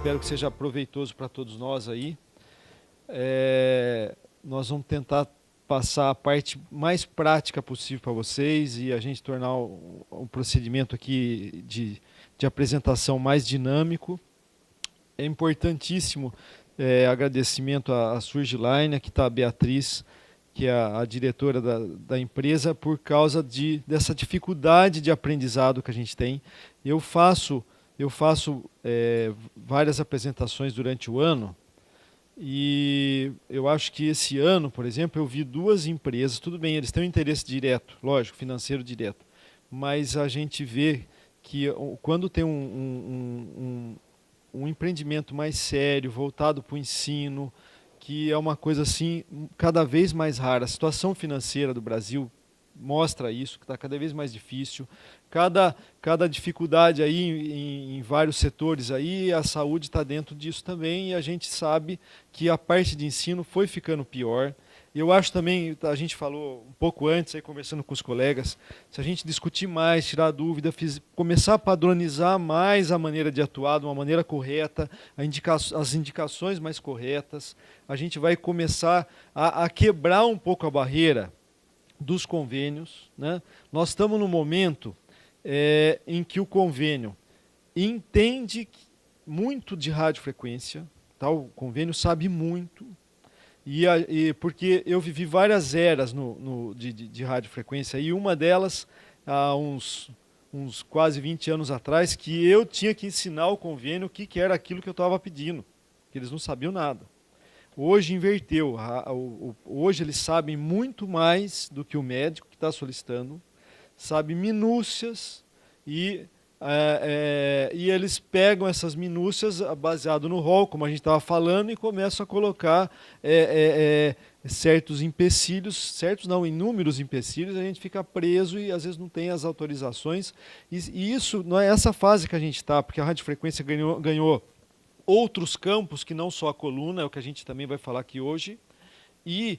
espero que seja proveitoso para todos nós aí. Nós vamos tentar passar a parte mais prática possível para vocês e a gente tornar o procedimento aqui de apresentação mais dinâmico. É importantíssimo agradecimento à Surgiline, aqui está a Beatriz, que é a diretora da empresa, por causa dessa dificuldade de aprendizado que a gente tem. Eu faço várias apresentações durante o ano e eu acho que esse ano, por exemplo, eu vi duas empresas, tudo bem, eles têm um interesse direto, lógico, financeiro direto, mas a gente vê que quando tem um empreendimento mais sério, voltado para o ensino, que é uma coisa assim cada vez mais rara. A situação financeira do Brasil mostra isso, que está cada vez mais difícil. Cada dificuldade aí em vários setores aí, a saúde está dentro disso também, e a gente sabe que a parte de ensino foi ficando pior. Eu acho também, a gente falou um pouco antes, aí, conversando com os colegas, se a gente discutir mais, tirar dúvida, começar a padronizar mais a maneira de atuar de uma maneira correta, as indicações mais corretas, a gente vai começar a quebrar um pouco a barreira dos convênios, né? Nós estamos no momento em que o convênio entende muito de radiofrequência, tá? O convênio sabe muito, porque eu vivi várias eras de radiofrequência, e uma delas, há uns quase 20 anos atrás, que eu tinha que ensinar o convênio o que era aquilo que eu estava pedindo, que eles não sabiam nada. Hoje inverteu, hoje eles sabem muito mais do que o médico que está solicitando, sabe minúcias e eles pegam essas minúcias baseado no rol, como a gente estava falando, e começam a colocar certos empecilhos, certos não, inúmeros empecilhos, a gente fica preso e às vezes não tem as autorizações. E isso não é essa fase que a gente está, porque a radiofrequência ganhou outros campos que não só a coluna, é o que a gente também vai falar aqui hoje, e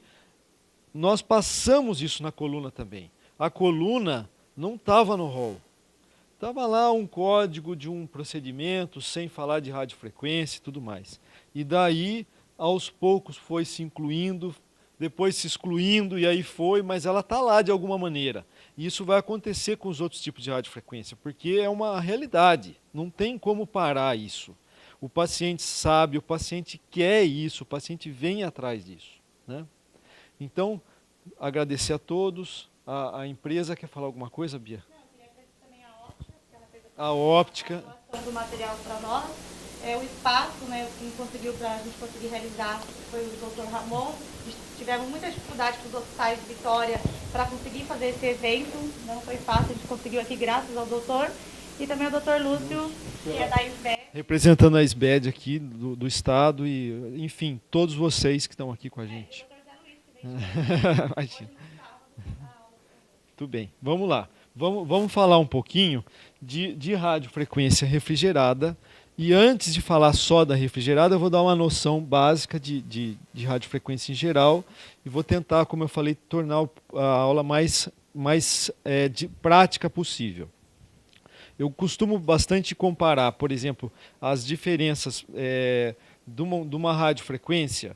nós passamos isso na coluna também. A coluna não estava no rol. Estava lá um código de um procedimento, sem falar de radiofrequência e tudo mais. E daí, aos poucos, foi se incluindo, depois se excluindo, e aí foi, mas ela está lá de alguma maneira. E isso vai acontecer com os outros tipos de radiofrequência, porque é uma realidade, não tem como parar isso. O paciente sabe, o paciente quer isso, o paciente vem atrás disso, né? Então, agradecer a todos. A empresa quer falar alguma coisa, Bia? Não, eu queria agradecer também a Óptica, que ela fez a óptica, doação do material para nós. O espaço, né, quem conseguiu para a gente conseguir realizar foi o Dr. Ramon. Tivemos muita dificuldade com os hospitais de Vitória para conseguir fazer esse evento. Não foi fácil, a gente conseguiu aqui graças ao doutor. E também o Dr. Lúcio, que é da SBED. representando a SBED aqui do estado e, enfim, todos vocês que estão aqui com a gente. E o Dr. Zé Luiz, que veio Imagina. Tudo bem, vamos lá. Vamos falar um pouquinho de radiofrequência refrigerada. E antes de falar só da refrigerada, eu vou dar uma noção básica de radiofrequência em geral e vou tentar, como eu falei, tornar a aula mais prática possível. Eu costumo bastante comparar, por exemplo, as diferenças de uma radiofrequência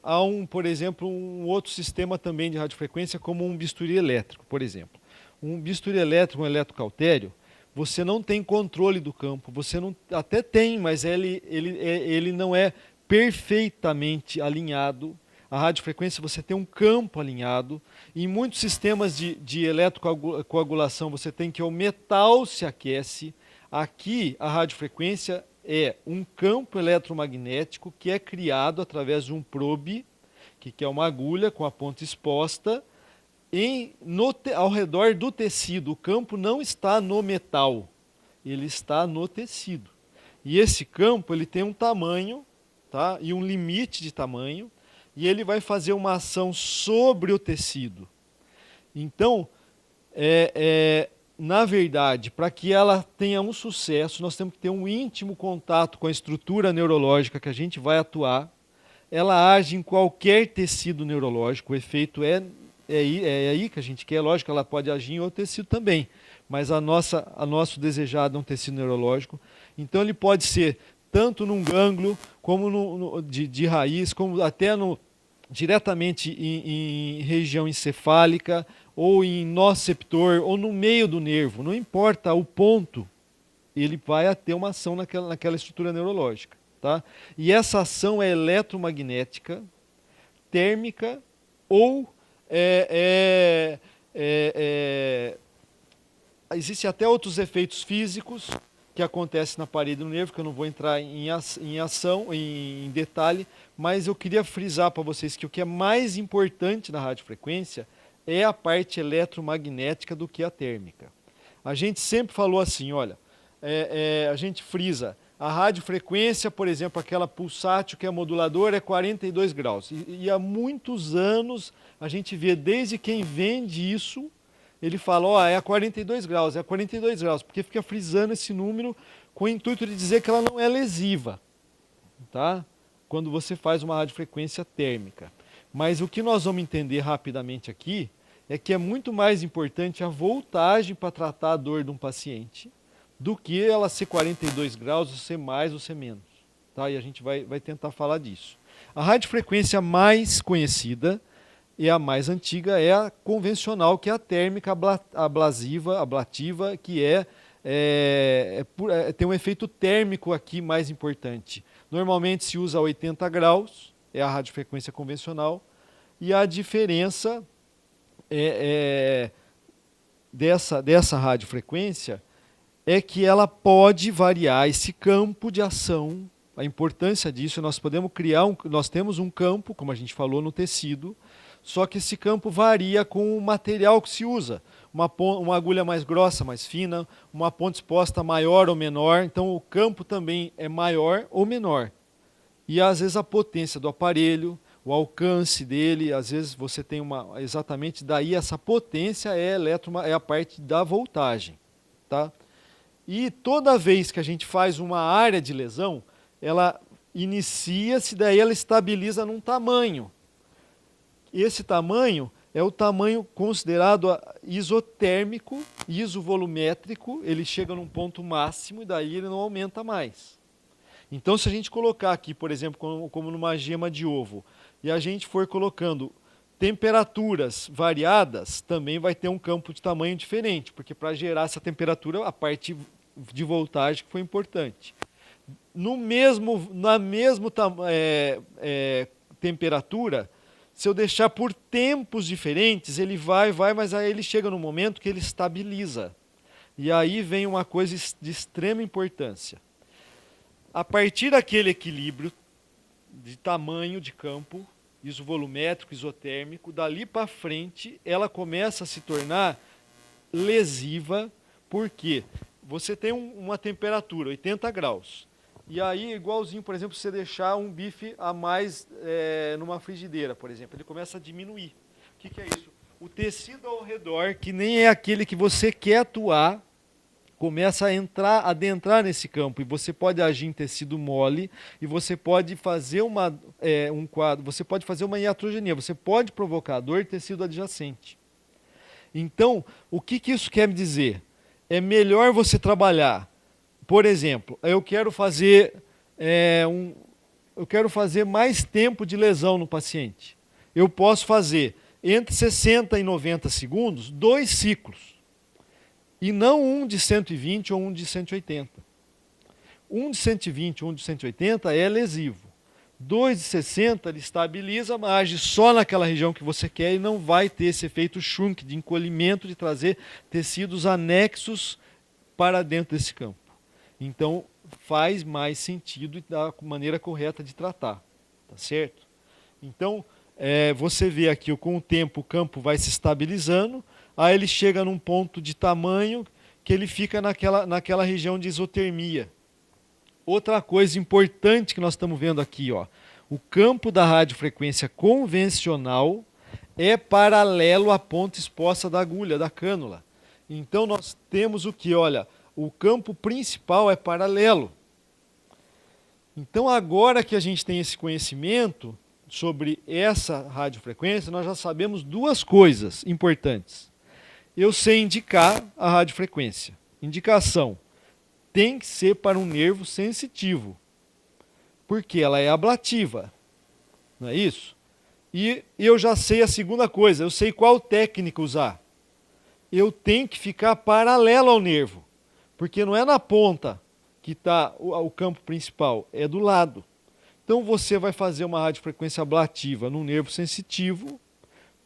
há por exemplo, um outro sistema também de radiofrequência, como um bisturi elétrico, por exemplo. Um bisturi elétrico, um eletrocautério, você não tem controle do campo, você não, até tem, mas ele não é perfeitamente alinhado. A radiofrequência você tem um campo alinhado. Em muitos sistemas de eletrocoagulação você tem que o metal se aquece. Aqui a radiofrequência é um campo eletromagnético que é criado através de um probe, que é uma agulha com a ponta exposta, ao redor do tecido. O campo não está no metal, ele está no tecido. E esse campo ele tem um tamanho, tá? E um limite de tamanho, e ele vai fazer uma ação sobre o tecido. Então, na verdade, para que ela tenha um sucesso, nós temos que ter um íntimo contato com a estrutura neurológica que a gente vai atuar. Ela age em qualquer tecido neurológico, o efeito é é aí que a gente quer. Lógico que ela pode agir em outro tecido também, mas a nosso desejado é um tecido neurológico. Então ele pode ser tanto num gânglio, como de raiz, como até diretamente em região encefálica, ou em nociceptor, ou no meio do nervo. Não importa o ponto, ele vai ter uma ação naquela estrutura neurológica. Tá? E essa ação é eletromagnética, térmica ou existem até outros efeitos físicos que acontecem na parede do nervo, que eu não vou entrar em ação, em detalhe, mas eu queria frisar para vocês que o que é mais importante na radiofrequência é a parte eletromagnética do que a térmica. A gente sempre falou assim, olha, a gente frisa, a radiofrequência, por exemplo, aquela pulsátil que é moduladora, é 42 graus. E há muitos anos a gente vê, desde quem vende isso, ele fala, ó, é a 42 graus, é a 42 graus, porque fica frisando esse número com o intuito de dizer que ela não é lesiva, tá? Quando você faz uma radiofrequência térmica. Mas o que nós vamos entender rapidamente aqui é que é muito mais importante a voltagem para tratar a dor de um paciente do que ela ser 42 graus, ou ser mais ou ser menos. Tá? E a gente vai tentar falar disso. A radiofrequência mais conhecida e a mais antiga é a convencional, que é a térmica ablativa, que tem um efeito térmico aqui mais importante. Normalmente se usa 80 graus, é a radiofrequência convencional, e a diferença dessa radiofrequência é que ela pode variar esse campo de ação. A importância disso, nós podemos criar nós temos um campo, como a gente falou, no tecido, só que esse campo varia com o material que se usa. Uma agulha mais grossa, mais fina, uma ponta exposta maior ou menor, então o campo também é maior ou menor. E às vezes a potência do aparelho, o alcance dele, às vezes você tem exatamente daí essa potência é a parte da voltagem, tá? E toda vez que a gente faz uma área de lesão, ela inicia-se, daí ela estabiliza num tamanho. Esse tamanho é o tamanho considerado isotérmico, isovolumétrico, ele chega num ponto máximo e daí ele não aumenta mais. Então se a gente colocar aqui, por exemplo, como numa gema de ovo, e a gente for colocando temperaturas variadas, também vai ter um campo de tamanho diferente, porque para gerar essa temperatura, a parte de voltagem que foi importante. Na mesma temperatura, se eu deixar por tempos diferentes, ele vai, mas aí ele chega no momento que ele estabiliza. E aí vem uma coisa de extrema importância. A partir daquele equilíbrio de tamanho de campo, isovolumétrico, isotérmico, dali para frente ela começa a se tornar lesiva, porque você tem uma temperatura, 80 graus. E aí, igualzinho, por exemplo, você deixar um bife a mais numa frigideira, por exemplo, ele começa a diminuir. O que é isso? O tecido ao redor, que nem é aquele que você quer atuar, começa a adentrar nesse campo. E você pode agir em tecido mole, e você pode fazer um quadro, você pode fazer uma iatrogenia, você pode provocar dor de tecido adjacente. Então, o que isso quer dizer? É melhor você trabalhar, por exemplo, eu quero fazer mais tempo de lesão no paciente. Eu posso fazer entre 60 e 90 segundos, 2 ciclos. E não um de 120 ou um de 180. Um de 120 ou um de 180 é lesivo. 2 de 60 ele estabiliza, mas age só naquela região que você quer e não vai ter esse efeito shrunk, de encolhimento, de trazer tecidos anexos para dentro desse campo. Então, faz mais sentido da maneira correta de tratar, tá certo? Então, você vê aqui, com o tempo o campo vai se estabilizando, aí ele chega num ponto de tamanho que ele fica naquela região de isotermia. Outra coisa importante que nós estamos vendo aqui, ó, o campo da radiofrequência convencional é paralelo à ponta exposta da agulha, da cânula. Então nós temos o que? Olha, o campo principal é paralelo. Então agora que a gente tem esse conhecimento, sobre essa radiofrequência, nós já sabemos duas coisas importantes. Eu sei indicar a radiofrequência. Indicação tem que ser para um nervo sensitivo, porque ela é ablativa, não é isso? E eu já sei a segunda coisa, eu sei qual técnica usar. Eu tenho que ficar paralelo ao nervo, porque não é na ponta que está o campo principal, é do lado. Então você vai fazer uma radiofrequência ablativa no nervo sensitivo,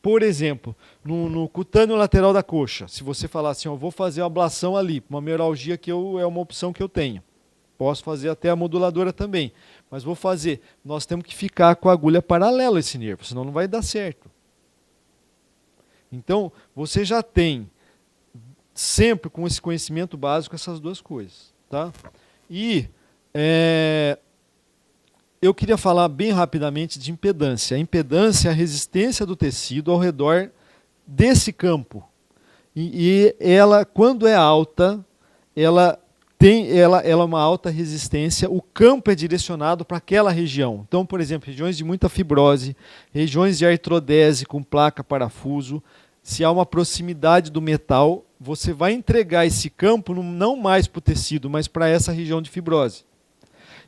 por exemplo, no cutâneo lateral da coxa. Se você falar assim, eu vou fazer uma ablação ali, uma mialgia que é uma opção que eu tenho. Posso fazer até a moduladora também, mas vou fazer. Nós temos que ficar com a agulha paralela a esse nervo, senão não vai dar certo. Então, você já tem, sempre com esse conhecimento básico, essas duas coisas. Tá? E eu queria falar bem rapidamente de impedância. A impedância é a resistência do tecido ao redor desse campo. E ela, quando é alta, ela é uma alta resistência, o campo é direcionado para aquela região. Então, por exemplo, regiões de muita fibrose, regiões de artrodese com placa, parafuso, se há uma proximidade do metal, você vai entregar esse campo não mais para o tecido, mas para essa região de fibrose.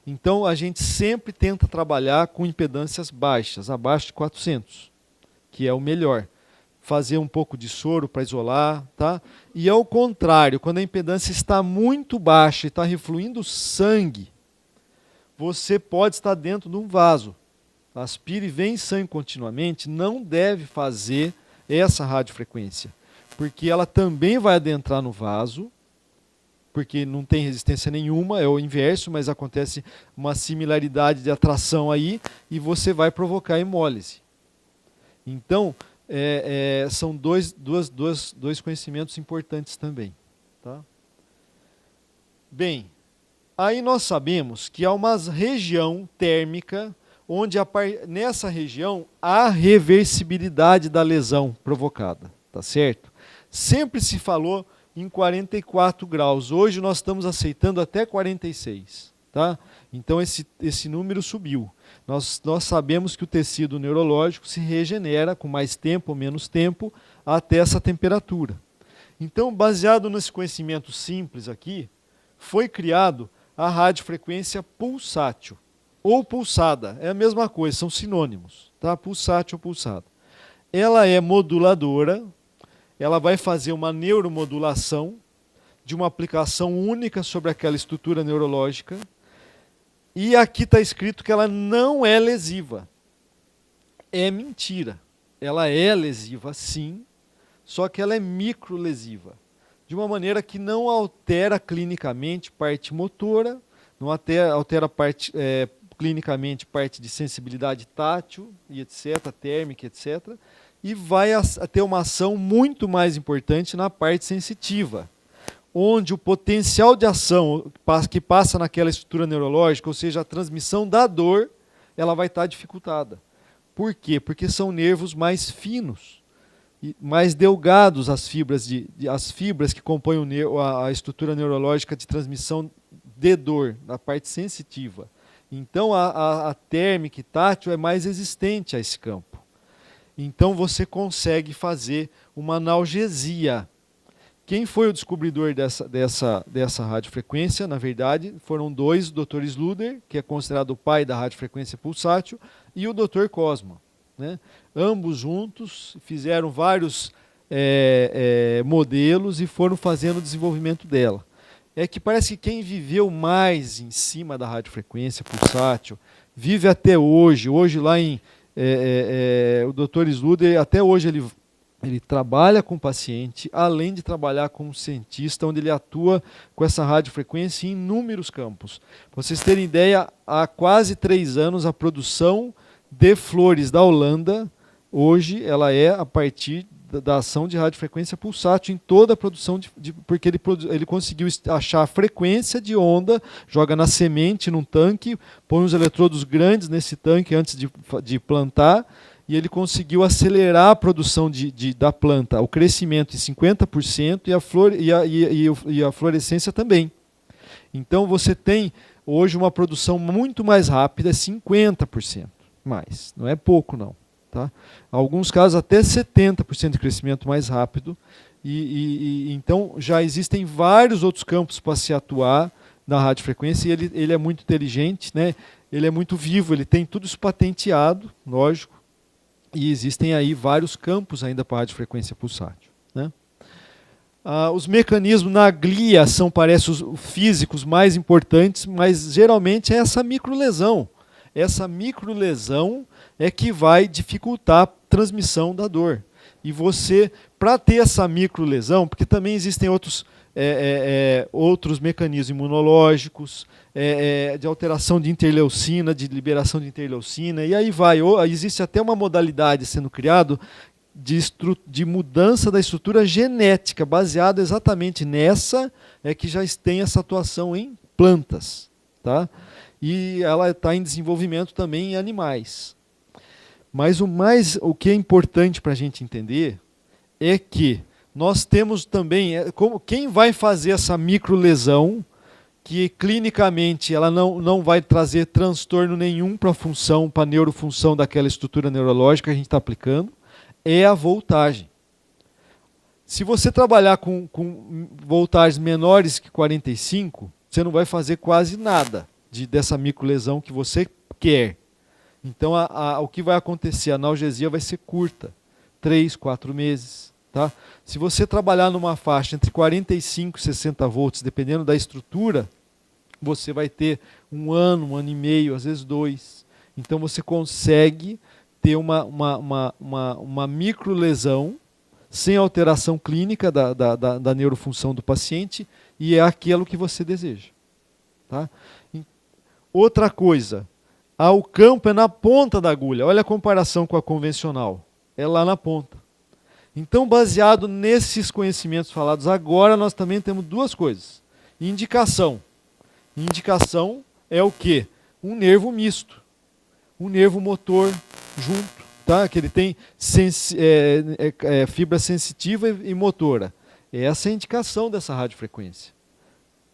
Então, a gente sempre tenta trabalhar com impedâncias baixas, abaixo de 400, que é o melhor. Fazer um pouco de soro para isolar. Tá? E ao contrário, quando a impedância está muito baixa e está refluindo sangue, você pode estar dentro de um vaso. Aspira e vem sangue continuamente, não deve fazer essa radiofrequência, porque ela também vai adentrar no vaso, porque não tem resistência nenhuma, é o inverso, mas acontece uma similaridade de atração aí e você vai provocar hemólise. Então, são dois conhecimentos importantes também. Tá? Bem, aí nós sabemos que há uma região térmica onde nessa região há reversibilidade da lesão provocada. Tá certo? Sempre se falou em 44 graus. Hoje nós estamos aceitando até 46. Tá? Então esse número subiu. Nós sabemos que o tecido neurológico se regenera com mais tempo ou menos tempo até essa temperatura. Então, baseado nesse conhecimento simples aqui, foi criado a radiofrequência pulsátil ou pulsada. É a mesma coisa, são sinônimos. Tá? Pulsátil ou pulsada. Ela é moduladora. Ela vai fazer uma neuromodulação de uma aplicação única sobre aquela estrutura neurológica. E aqui está escrito que ela não é lesiva. É mentira. Ela é lesiva, sim, só que ela é microlesiva. De uma maneira que não altera clinicamente parte motora, não altera clinicamente parte de sensibilidade tátil, e etc., térmica, etc., e vai ter uma ação muito mais importante na parte sensitiva, onde o potencial de ação que passa naquela estrutura neurológica, ou seja, a transmissão da dor, ela vai estar dificultada. Por quê? Porque são nervos mais finos, e mais delgados as fibras que compõem a estrutura neurológica de transmissão de dor, na parte sensitiva. Então a térmica e tátil é mais resistente a esse campo. Então você consegue fazer uma analgesia. Quem foi o descobridor dessa radiofrequência? Na verdade, foram dois, o Dr. Sluder, que é considerado o pai da radiofrequência pulsátil, e o Dr. Cosma. Né? Ambos juntos fizeram vários modelos e foram fazendo o desenvolvimento dela. É que parece que quem viveu mais em cima da radiofrequência pulsátil vive até hoje. Hoje lá o Dr. Sluder, até hoje ele trabalha com o paciente, além de trabalhar como cientista, onde ele atua com essa radiofrequência em inúmeros campos. Para vocês terem ideia, há quase 3 anos a produção de flores da Holanda, hoje ela é a partir da ação de radiofrequência pulsátil em toda a produção, porque ele conseguiu achar a frequência de onda, joga na semente, num tanque, põe uns eletrodos grandes nesse tanque antes de plantar, e ele conseguiu acelerar a produção da planta, o crescimento em 50% e a florescência também. Então você tem hoje uma produção muito mais rápida, 50%. mais. Não é pouco, não. Tá? Em alguns casos, até 70% de crescimento mais rápido. Então, já existem vários outros campos para se atuar na radiofrequência, e ele é muito inteligente, né? Ele é muito vivo, ele tem tudo isso patenteado, lógico, e existem aí vários campos ainda para a radiofrequência pulsátil. Né? Os mecanismos na glia são, parece, os físicos mais importantes, mas geralmente é essa microlesão. Essa microlesão é que vai dificultar a transmissão da dor. E você, para ter essa microlesão, porque também existem outros mecanismos imunológicos, de alteração de interleucina, de liberação de interleucina, e aí vai. Existe até uma modalidade sendo criada de mudança da estrutura genética, baseada exatamente nessa, que já tem essa atuação em plantas. Tá? E ela está em desenvolvimento também em animais. Mas o que é importante para a gente entender é que nós temos também, quem vai fazer essa microlesão, que clinicamente ela não vai trazer transtorno nenhum para a neurofunção daquela estrutura neurológica que a gente está aplicando, é a voltagem. Se você trabalhar com voltagens menores que 45, você não vai fazer quase nada dessa microlesão que você quer. Então, o que vai acontecer? A analgesia vai ser curta, 3, 4 meses. Tá? Se você trabalhar numa faixa entre 45 e 60 volts, dependendo da estrutura, você vai ter 1 ano, 1 ano e meio, às vezes 2. Então, você consegue ter uma microlesão sem alteração clínica da neurofunção do paciente, e é aquilo que você deseja. Tá? Outra coisa, o campo é na ponta da agulha. Olha a comparação com a convencional. É lá na ponta. Então, baseado nesses conhecimentos falados agora, nós também temos 2 coisas. Indicação. Indicação é o quê? Um nervo misto. Um nervo motor junto. Tá? Que ele tem fibra sensitiva e motora. Essa é a indicação dessa radiofrequência.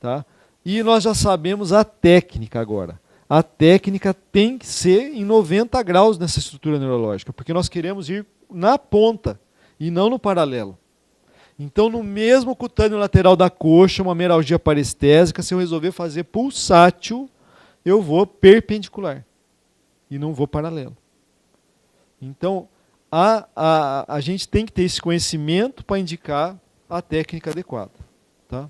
Tá? E nós já sabemos a técnica agora. A técnica tem que ser em 90 graus nessa estrutura neurológica, porque nós queremos ir na ponta e não no paralelo. Então, no mesmo cutâneo lateral da coxa, uma meralgia parestésica, se eu resolver fazer pulsátil, eu vou perpendicular e não vou paralelo. Então, a gente tem que ter esse conhecimento para indicar a técnica adequada. Tá?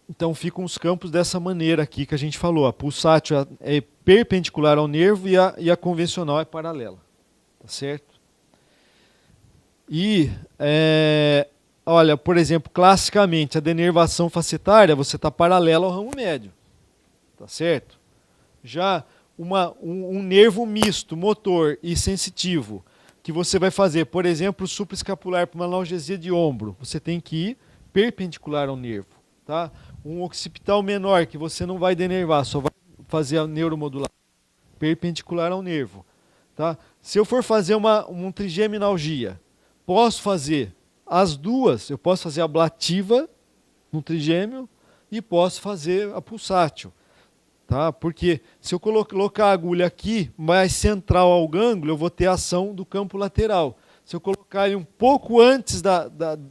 Então ficam os campos dessa maneira aqui que a gente falou. A pulsátil é perpendicular ao nervo e a convencional é paralela. Tá certo? E, olha, por exemplo, classicamente, a denervação facetária, você está paralelo ao ramo médio. Tá certo? Já um nervo misto, motor e sensitivo, que você vai fazer, por exemplo, supraescapular para uma analgesia de ombro, você tem que ir perpendicular ao nervo. Tá? Um occipital menor, que você não vai denervar, só vai fazer a neuromodulação, perpendicular ao nervo. Tá? Se eu for fazer uma trigeminalgia, posso fazer as duas, eu posso fazer a ablativa no trigêmeo e posso fazer a pulsátil. Tá? Porque se eu colocar a agulha aqui, mais central ao gânglio, eu vou ter a ação do campo lateral. Se eu colocar ele um pouco antes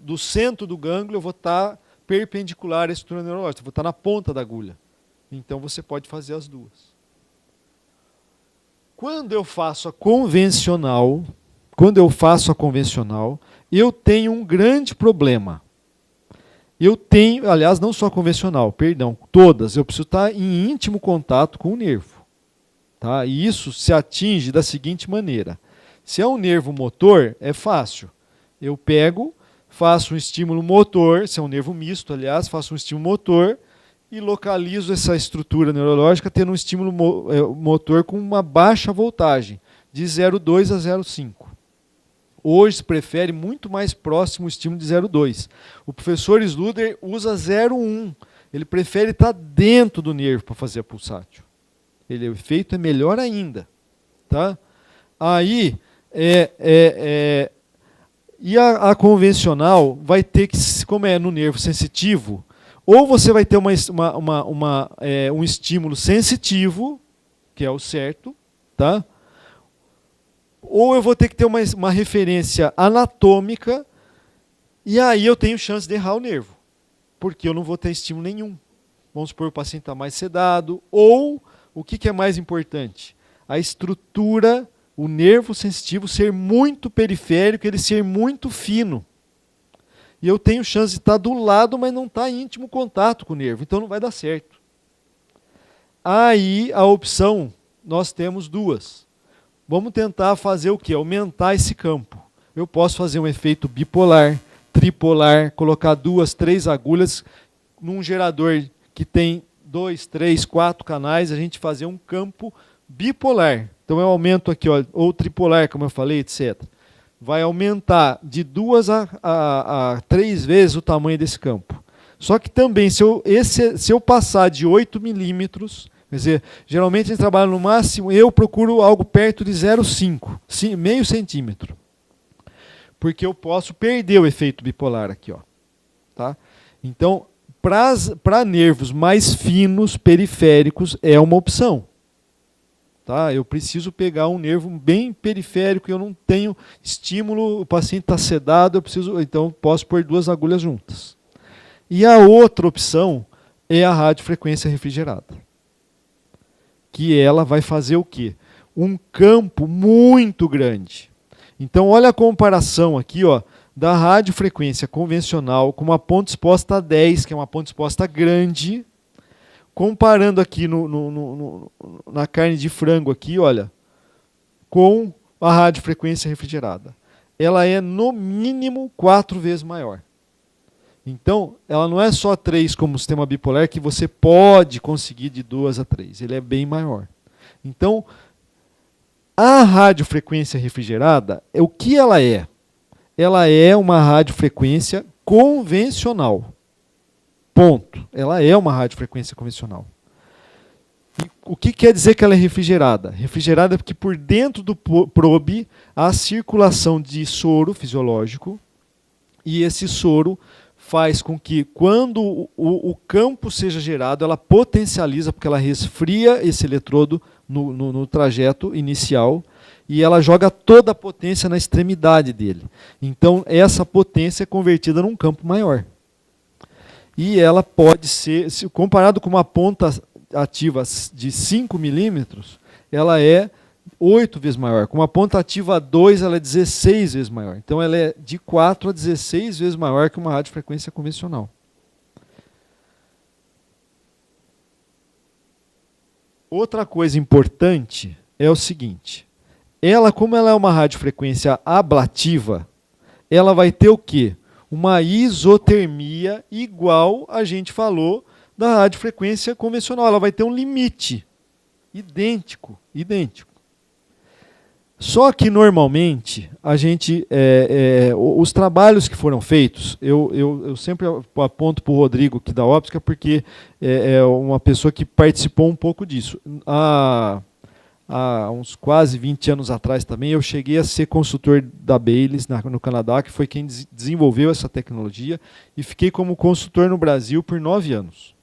do centro do gânglio, eu vou estar perpendicular à estrutura neurológica, eu vou estar na ponta da agulha. Então você pode fazer as duas. Quando eu faço a convencional, eu tenho um grande problema. Eu tenho, aliás, não só a convencional, perdão, todas, eu preciso estar em íntimo contato com o nervo. Tá? E isso se atinge da seguinte maneira. Se é um nervo motor, é fácil. Eu pego, faço um estímulo motor, se é um nervo misto, aliás, faço um estímulo motor e localizo essa estrutura neurológica tendo um estímulo motor com uma baixa voltagem, de 0,2 a 0,5. Hoje se prefere muito mais próximo o estímulo de 0,2. O professor Sluder usa 0,1. Ele prefere estar dentro do nervo para fazer a pulsátil. O efeito é melhor ainda. Tá? Aí, e a convencional vai ter que, como é no nervo sensitivo, ou você vai ter um estímulo sensitivo, que é o certo, tá? Ou eu vou ter que ter uma referência anatômica, e aí eu tenho chance de errar o nervo, porque eu não vou ter estímulo nenhum. Vamos supor que o paciente está mais sedado, ou, o que é mais importante? A estrutura, o nervo sensitivo ser muito periférico, ele ser muito fino. E eu tenho chance de estar do lado, mas não estar em íntimo contato com o nervo, então não vai dar certo. Aí a opção, nós temos duas. Vamos tentar fazer o quê? Aumentar esse campo. Eu posso fazer um efeito bipolar, tripolar, colocar 2, 3 agulhas num gerador que tem 2, 3, 4 canais, a gente fazer um campo bipolar. Então eu aumento aqui, ó, ou tripolar, como eu falei, etc. Vai aumentar de 2 a 3 vezes o tamanho desse campo. Só que também, se eu passar de 8 milímetros, quer dizer, geralmente a gente trabalha no máximo, eu procuro algo perto de 0,5, meio centímetro. Porque eu posso perder o efeito bipolar aqui, ó. Tá? Então, para nervos mais finos, periféricos, é uma opção. Tá? Eu preciso pegar um nervo bem periférico, eu não tenho estímulo, o paciente está sedado, então posso pôr 2 agulhas juntas. E a outra opção é a radiofrequência refrigerada. Que ela vai fazer o quê? Um campo muito grande. Então, olha a comparação aqui, ó, da radiofrequência convencional com uma ponta exposta a 10, que é uma ponta exposta grande, comparando aqui na carne de frango, aqui, olha, com a radiofrequência refrigerada. Ela é, no mínimo, 4 vezes maior. Então, ela não é só 3 como o sistema bipolar, que você pode conseguir de 2 a 3. Ele é bem maior. Então, a radiofrequência refrigerada, o que ela é? Ela é uma radiofrequência convencional. Ponto. Ela é uma radiofrequência convencional. E o que quer dizer que ela é refrigerada? Refrigerada é porque por dentro do probe há circulação de soro fisiológico, e esse soro faz com que, quando o campo seja gerado, ela potencializa, porque ela resfria esse eletrodo no trajeto inicial, e ela joga toda a potência na extremidade dele. Então, essa potência é convertida num campo maior. E ela pode ser, comparado com uma ponta ativa de 5 milímetros, ela é 8 vezes maior. Com uma ponta ativa 2, ela é 16 vezes maior. Então, ela é de 4 a 16 vezes maior que uma radiofrequência convencional. Outra coisa importante é o seguinte. Como ela é uma radiofrequência ablativa, ela vai ter o quê? Uma isotermia igual a gente falou da radiofrequência convencional. Ela vai ter um limite idêntico. Só que, normalmente, a gente, os trabalhos que foram feitos, eu sempre aponto para o Rodrigo aqui da óptica, porque é uma pessoa que participou um pouco disso. Há uns quase 20 anos atrás também, eu cheguei a ser consultor da Baylis no Canadá, que foi quem desenvolveu essa tecnologia, e fiquei como consultor no Brasil por 9 anos.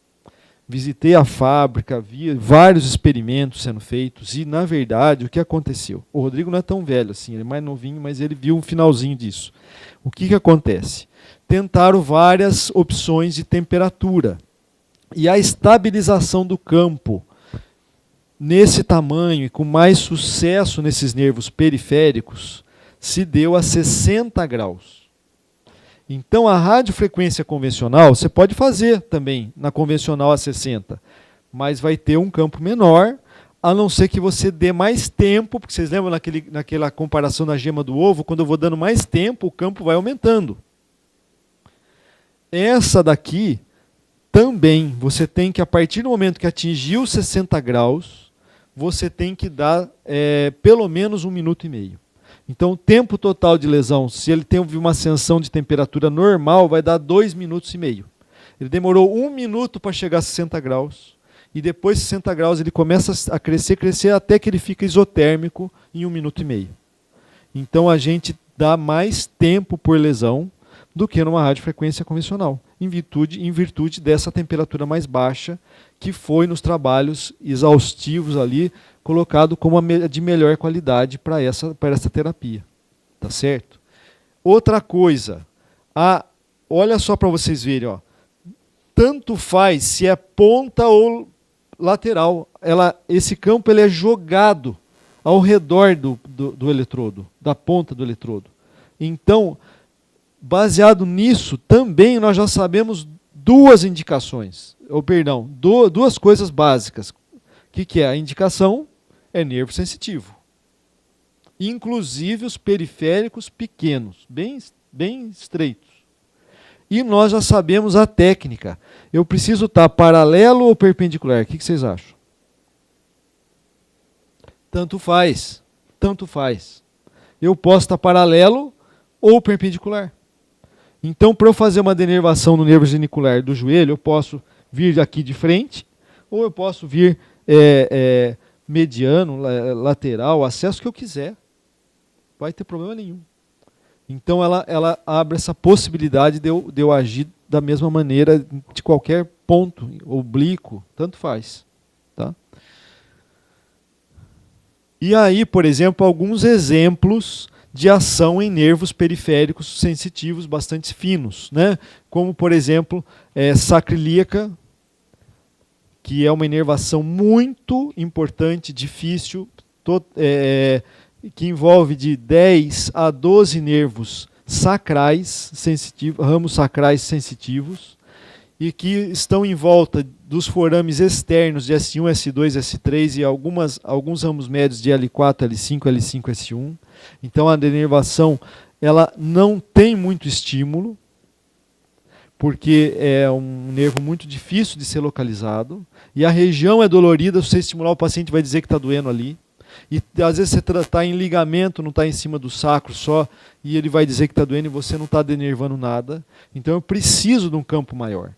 Visitei a fábrica, vi vários experimentos sendo feitos, e, na verdade, o que aconteceu? O Rodrigo não é tão velho assim, ele é mais novinho, mas ele viu um finalzinho disso. O que acontece? Tentaram várias opções de temperatura, e a estabilização do campo nesse tamanho e com mais sucesso nesses nervos periféricos se deu a 60 graus. Então, a radiofrequência convencional, você pode fazer também na convencional a 60, mas vai ter um campo menor, a não ser que você dê mais tempo, porque vocês lembram naquela comparação da gema do ovo, quando eu vou dando mais tempo, o campo vai aumentando. Essa daqui, também, você tem que, a partir do momento que atingiu 60 graus, você tem que dar pelo menos 1 minuto e meio. Então, o tempo total de lesão, se ele tem uma ascensão de temperatura normal, vai dar 2 minutos e meio. Ele demorou 1 minuto para chegar a 60 graus, e depois de 60 graus ele começa a crescer até que ele fica isotérmico em 1 minuto e meio. Então, a gente dá mais tempo por lesão do que numa radiofrequência convencional, em virtude dessa temperatura mais baixa, que foi nos trabalhos exaustivos ali, colocado como a de melhor qualidade para essa terapia. Tá certo? Outra coisa, olha só para vocês verem, ó, tanto faz se é ponta ou lateral, esse campo ele é jogado ao redor do eletrodo, da ponta do eletrodo. Então, baseado nisso, também nós já sabemos duas indicações, duas coisas básicas. O que é? A indicação é nervo sensitivo. Inclusive os periféricos pequenos, bem estreitos. E nós já sabemos a técnica. Eu preciso estar paralelo ou perpendicular? O que vocês acham? Tanto faz. Tanto faz. Eu posso estar paralelo ou perpendicular. Então, para eu fazer uma denervação no nervo genicular do joelho, eu posso vir aqui de frente, ou eu posso vir mediano, lateral, acesso que eu quiser. Não vai ter problema nenhum. Então, ela abre essa possibilidade de eu agir da mesma maneira de qualquer ponto, oblíquo, tanto faz. Tá? E aí, por exemplo, alguns exemplos de ação em nervos periféricos sensitivos bastante finos, né? Como, por exemplo, sacroiliaca, que é uma inervação muito importante, difícil, que envolve de 10 a 12 nervos sacrais sensitivos, ramos sacrais sensitivos, e que estão em volta dos forames externos de S1, S2, S3 e alguns ramos médios de L4, L5, L5, S1. Então a denervação ela não tem muito estímulo, porque é um nervo muito difícil de ser localizado, e a região é dolorida. Se você estimular o paciente, vai dizer que está doendo ali. E às vezes você está em ligamento, não está em cima do sacro só, e ele vai dizer que está doendo e você não está denervando nada. Então eu preciso de um campo maior.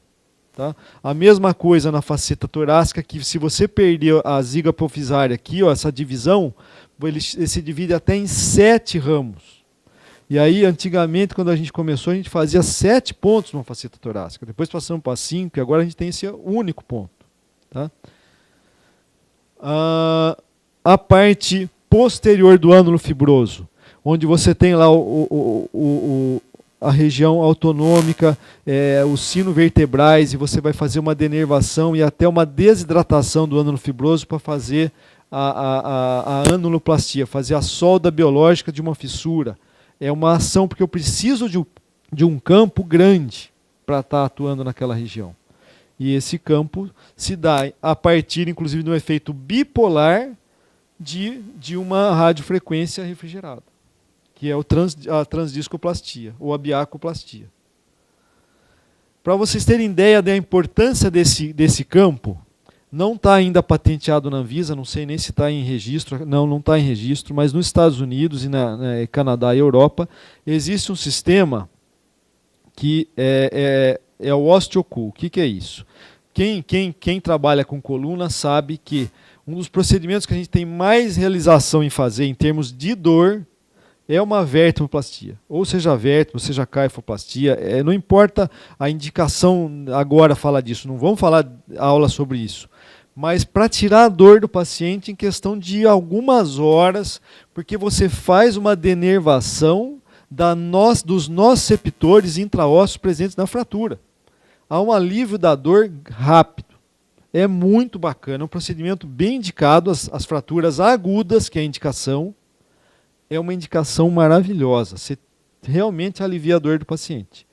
Tá? A mesma coisa na faceta torácica, que se você perder a ziga apofisária aqui, ó, essa divisão, ele se divide até em 7 ramos. E aí, antigamente, quando a gente começou, a gente fazia 7 pontos numa faceta torácica. Depois passamos para 5, e agora a gente tem esse único ponto. Tá? A parte posterior do ânulo fibroso, onde você tem lá a região autonômica, os sinovertebrais, e você vai fazer uma denervação e até uma desidratação do ânulo fibroso para fazer a anuloplastia, fazer a solda biológica de uma fissura. É uma ação porque eu preciso de um campo grande para estar atuando naquela região. E esse campo se dá a partir, inclusive, de um efeito bipolar de uma radiofrequência refrigerada, que é a transdiscoplastia, ou a biacoplastia. Para vocês terem ideia da importância desse campo, não está ainda patenteado na Anvisa, não sei nem se está em registro, não está em registro, mas nos Estados Unidos, e na Canadá e Europa, existe um sistema que é o OsteoCool. O que é isso? Quem trabalha com coluna sabe que um dos procedimentos que a gente tem mais realização em fazer em termos de dor é uma vertebroplastia. Ou seja vértebro, seja caifoplastia, não importa a indicação agora falar disso, não vamos falar aula sobre isso. Mas para tirar a dor do paciente em questão de algumas horas, porque você faz uma denervação dos nociceptores intraósseos presentes na fratura. Há um alívio da dor rápido. É muito bacana, é um procedimento bem indicado. As fraturas agudas, que é a indicação, é uma indicação maravilhosa. Você realmente alivia a dor do paciente.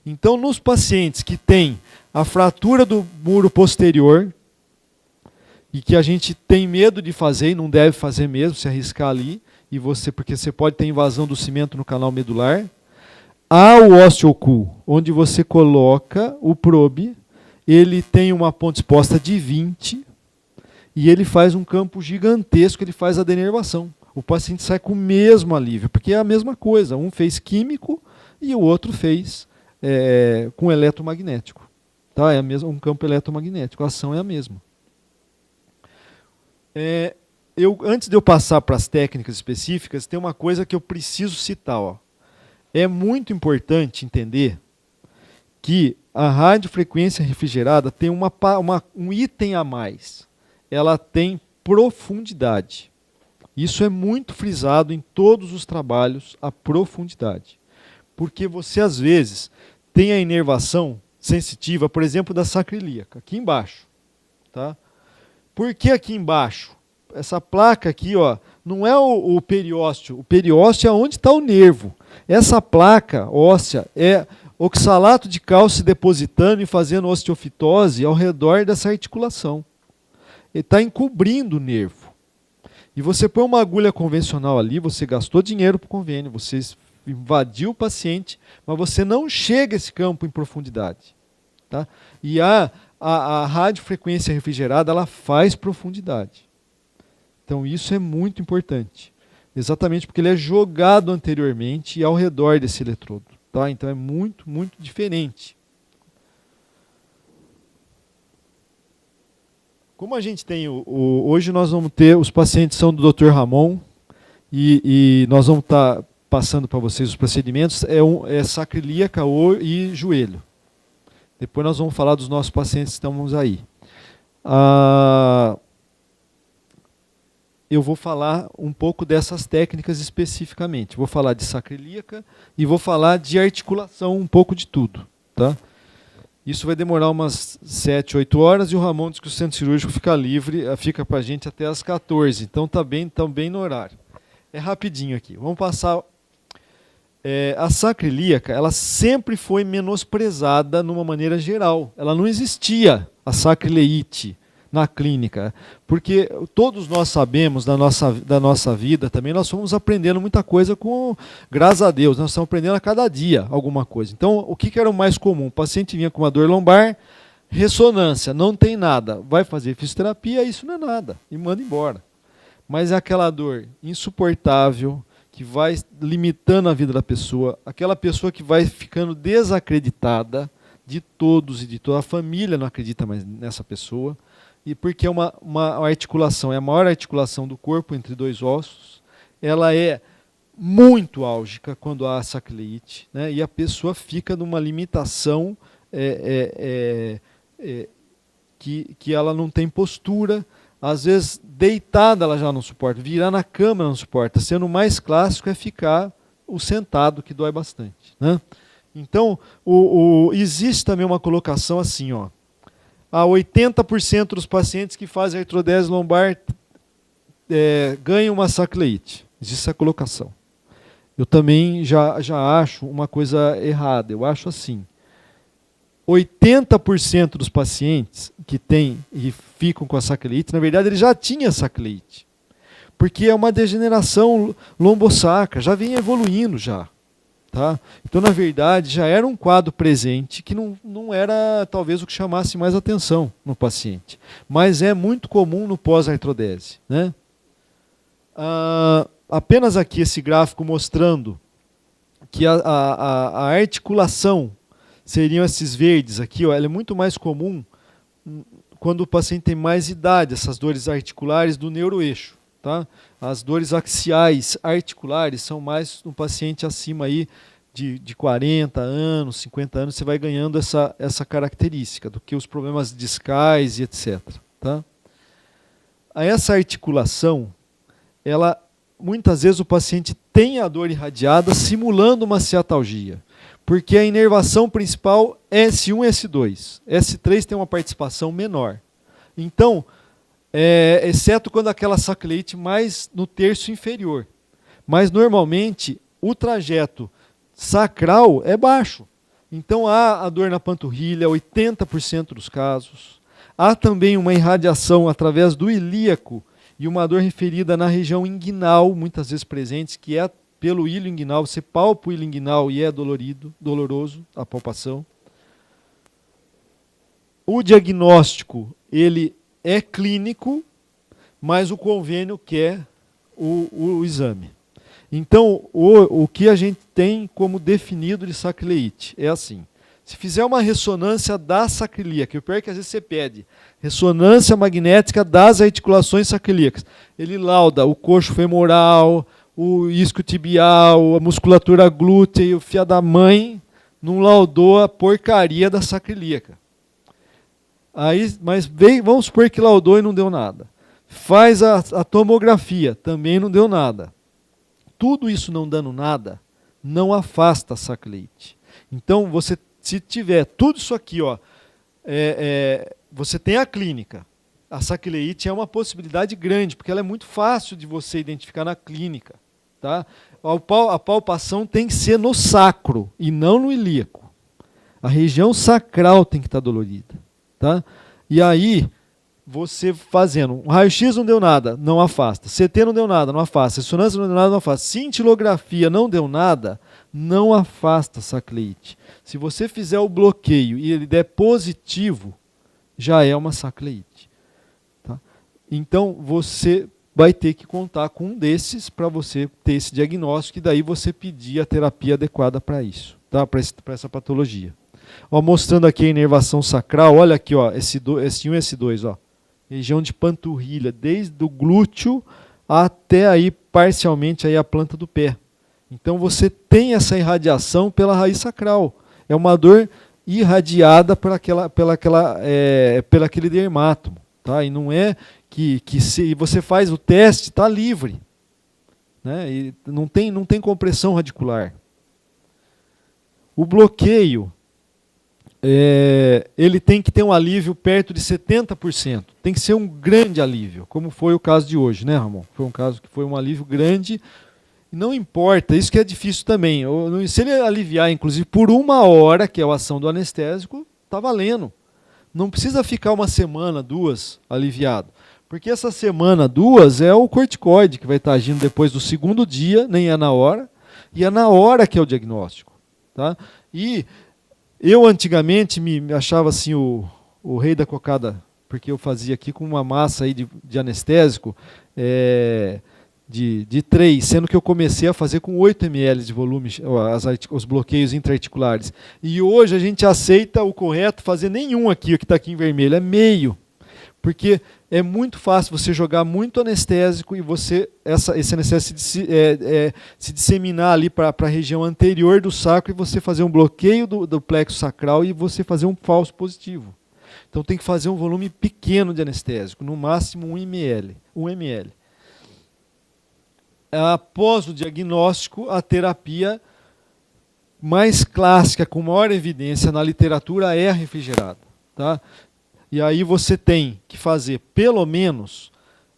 Então, nos pacientes que têm a fratura do muro posterior, e que a gente tem medo de fazer e não deve fazer mesmo, se arriscar ali, porque você pode ter invasão do cimento no canal medular, há o OsteoCool, onde você coloca o probe, ele tem uma ponta exposta de 20 e ele faz um campo gigantesco, ele faz a denervação. O paciente sai com o mesmo alívio, porque é a mesma coisa. Um fez químico e o outro fez com eletromagnético. Tá? É um campo eletromagnético, a ação é a mesma. Antes de eu passar para as técnicas específicas, tem uma coisa que eu preciso citar. Ó. É muito importante entender que a radiofrequência refrigerada tem um item a mais. Ela tem profundidade. Isso é muito frisado em todos os trabalhos, a profundidade. Porque você, às vezes, tem a inervação sensitiva, por exemplo, da sacroiliaca, aqui embaixo. Tá? Por que aqui embaixo? Essa placa aqui, ó, não é o periósteo. O periósteo é onde está o nervo. Essa placa óssea é oxalato de cálcio depositando e fazendo osteofitose ao redor dessa articulação. Ele está encobrindo o nervo. E você põe uma agulha convencional ali, você gastou dinheiro para o convênio, você invadiu o paciente, mas você não chega a esse campo em profundidade. Tá? E a radiofrequência refrigerada, ela faz profundidade. Então isso é muito importante. Exatamente porque ele é jogado anteriormente e ao redor desse eletrodo. Tá? Então é muito, muito diferente. Como a gente tem hoje nós vamos ter, os pacientes são do Dr. Ramon e nós vamos estar passando para vocês os procedimentos, é sacroiliaca e joelho. Depois nós vamos falar dos nossos pacientes que estamos aí. Eu vou falar um pouco dessas técnicas especificamente. Vou falar de sacroiliaca e vou falar de articulação, um pouco de tudo. Tá? Isso vai demorar umas 7, 8 horas e o Ramon diz que o centro cirúrgico fica livre, fica para a gente até às 14. Então está bem no horário. É rapidinho aqui. Vamos passar. A sacroiliaca, ela sempre foi menosprezada numa maneira geral. Ela não existia, a sacroileite, na clínica. Porque todos nós sabemos da nossa vida também, nós fomos aprendendo muita coisa graças a Deus, nós estamos aprendendo a cada dia alguma coisa. Então, o que era o mais comum? O paciente vinha com uma dor lombar, ressonância, não tem nada. Vai fazer fisioterapia, isso não é nada. E manda embora. Mas é aquela dor insuportável, que vai limitando a vida da pessoa, aquela pessoa que vai ficando desacreditada de todos e de toda a família não acredita mais nessa pessoa, e porque é uma articulação, é a maior articulação do corpo entre dois ossos, ela é muito álgica quando há sacroileite, né, e a pessoa fica numa limitação que ela não tem postura. Às vezes, deitada ela já não suporta, virar na cama não suporta. Sendo mais clássico é ficar o sentado, que dói bastante. Né? Então, existe também uma colocação assim, ó. A 80% dos pacientes que fazem artrodese lombar ganham uma sacroileite. Existe essa colocação. Eu também já acho uma coisa errada. Eu acho assim. 80% dos pacientes que têm e ficam com a sacroileite, na verdade, ele já tinha sacroileite. Porque é uma degeneração lombosacra, já vem evoluindo já. Tá? Então, na verdade, já era um quadro presente que não era talvez o que chamasse mais atenção no paciente. Mas é muito comum no pós-artrodese. Né? Apenas aqui esse gráfico mostrando que a articulação seriam esses verdes aqui, ó, ela é muito mais comum quando o paciente tem mais idade, essas dores articulares do neuroeixo. Tá? As dores axiais articulares são mais no paciente acima aí de 40 anos, 50 anos, você vai ganhando essa característica do que os problemas discais e etc. Tá? Essa articulação, ela, muitas vezes o paciente tem a dor irradiada simulando uma ciatalgia. Porque a inervação principal é S1 e S2. S3 tem uma participação menor. Então, exceto quando aquela sacroileite mais no terço inferior. Mas, normalmente, o trajeto sacral é baixo. Então, há a dor na panturrilha, 80% dos casos. Há também uma irradiação através do ilíaco e uma dor referida na região inguinal, muitas vezes presente, que é pelo hilo inguinal, você palpa o hilo inguinal e é doloroso a palpação. O diagnóstico, ele é clínico, mas o convênio quer o exame. Então, o que a gente tem como definido de sacroileite é assim. Se fizer uma ressonância da sacroiliaca, o pior é que às vezes você pede ressonância magnética das articulações sacroiliacas, ele lauda o coxo femoral, o isquiotibial, a musculatura glútea e o fia da mãe, não laudou a porcaria da sacroiliaca. Aí, mas vamos supor que laudou e não deu nada. Faz a tomografia, também não deu nada. Tudo isso não dando nada, não afasta a sacroiliite. Então, você, se tiver tudo isso aqui, ó, você tem a clínica. A sacroiliite é uma possibilidade grande, porque ela é muito fácil de você identificar na clínica. Tá? A palpação tem que ser no sacro e não no ilíaco. A região sacral tem que estar dolorida. Tá? E aí, você fazendo um raio-x não deu nada, não afasta. CT não deu nada, não afasta. Ressonância não deu nada, não afasta. Cintilografia não deu nada, não afasta a sacroiliite. Se você fizer o bloqueio e ele der positivo, já é uma sacroiliite. Tá? Então, você vai ter que contar com um desses para você ter esse diagnóstico e daí você pedir a terapia adequada para isso, tá? Para essa patologia. Ó, mostrando aqui a inervação sacral, olha aqui, ó, S1 e S2, ó, região de panturrilha, desde o glúteo até aí parcialmente aí a planta do pé. Então você tem essa irradiação pela raiz sacral. É uma dor irradiada pelo aquele dermátomo, tá? E não é que se você faz o teste, está livre, né? E não tem compressão radicular. O bloqueio, ele tem que ter um alívio perto de 70%. Tem que ser um grande alívio, como foi o caso de hoje, né, Ramon? Foi um caso que foi um alívio grande. Não importa, isso que é difícil também. Se ele aliviar, inclusive, por 1 hora, que é a ação do anestésico, está valendo. Não precisa ficar 1 semana, 2 aliviado. Porque essa semana, 2, é o corticoide que vai estar agindo depois do 2º dia, nem é na hora, e é na hora que é o diagnóstico. Tá? E eu antigamente me achava assim o rei da cocada, porque eu fazia aqui com uma massa aí de anestésico de 3, sendo que eu comecei a fazer com 8 ml de volume os bloqueios intraarticulares. E hoje a gente aceita o correto fazer nenhum aqui, o que está aqui em vermelho, é meio. Porque é muito fácil você jogar muito anestésico e esse anestésico se disseminar ali para a região anterior do sacro e você fazer um bloqueio do plexo sacral e você fazer um falso positivo. Então tem que fazer um volume pequeno de anestésico, no máximo 1 ml. Após o diagnóstico, a terapia mais clássica, com maior evidência na literatura, é a refrigerada. Tá? E aí você tem que fazer pelo menos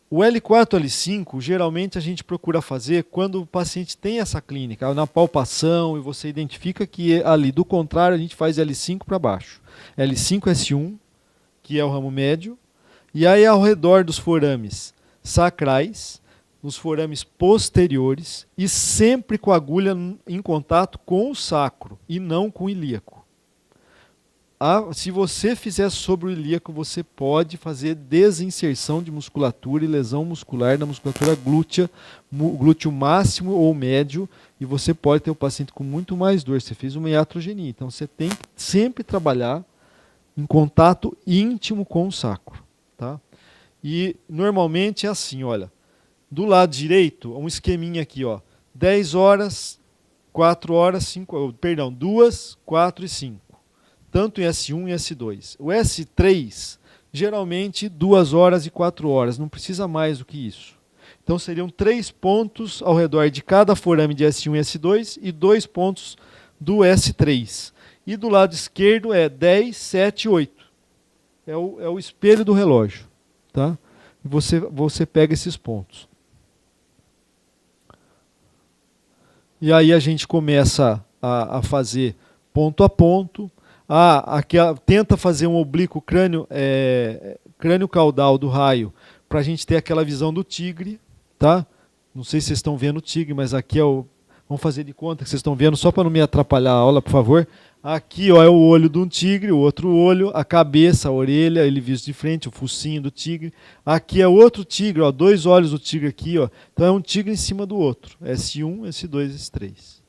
o L4, L5, geralmente a gente procura fazer quando o paciente tem essa clínica, na palpação, e você identifica que ali, do contrário, a gente faz L5 para baixo. L5, S1, que é o ramo médio, e aí ao redor dos forames sacrais, os forames posteriores, e sempre com a agulha em contato com o sacro, e não com o ilíaco. Se você fizer sobre o ilíaco, você pode fazer desinserção de musculatura e lesão muscular na musculatura glútea, glúteo máximo ou médio, e você pode ter o paciente com muito mais dor. Você fez uma iatrogenia. Então você tem que sempre trabalhar em contato íntimo com o sacro. Tá? E normalmente é assim, olha, do lado direito, um esqueminha aqui, ó, 10 horas, 4 horas, 5, perdão, 2, 4 e 5. Tanto em S1 e S2. O S3, geralmente 2 horas e 4 horas, não precisa mais do que isso. Então seriam 3 pontos ao redor de cada forame de S1 e S2 e 2 pontos do S3. E do lado esquerdo é 10, 7 e 8. É o espelho do relógio. Tá? Você pega esses pontos. E aí a gente começa a fazer ponto a ponto. Tenta fazer um oblíquo crânio caudal do raio para a gente ter aquela visão do tigre, tá? Não sei se vocês estão vendo o tigre, mas aqui vamos fazer de conta que vocês estão vendo, só para não me atrapalhar a aula, por favor. Aqui, ó, é o olho de um tigre, o outro olho, a cabeça, a orelha, ele visto de frente, o focinho do tigre. Aqui é outro tigre, ó, 2 olhos do tigre aqui, ó. Então é um tigre em cima do outro. S1, S2, S3.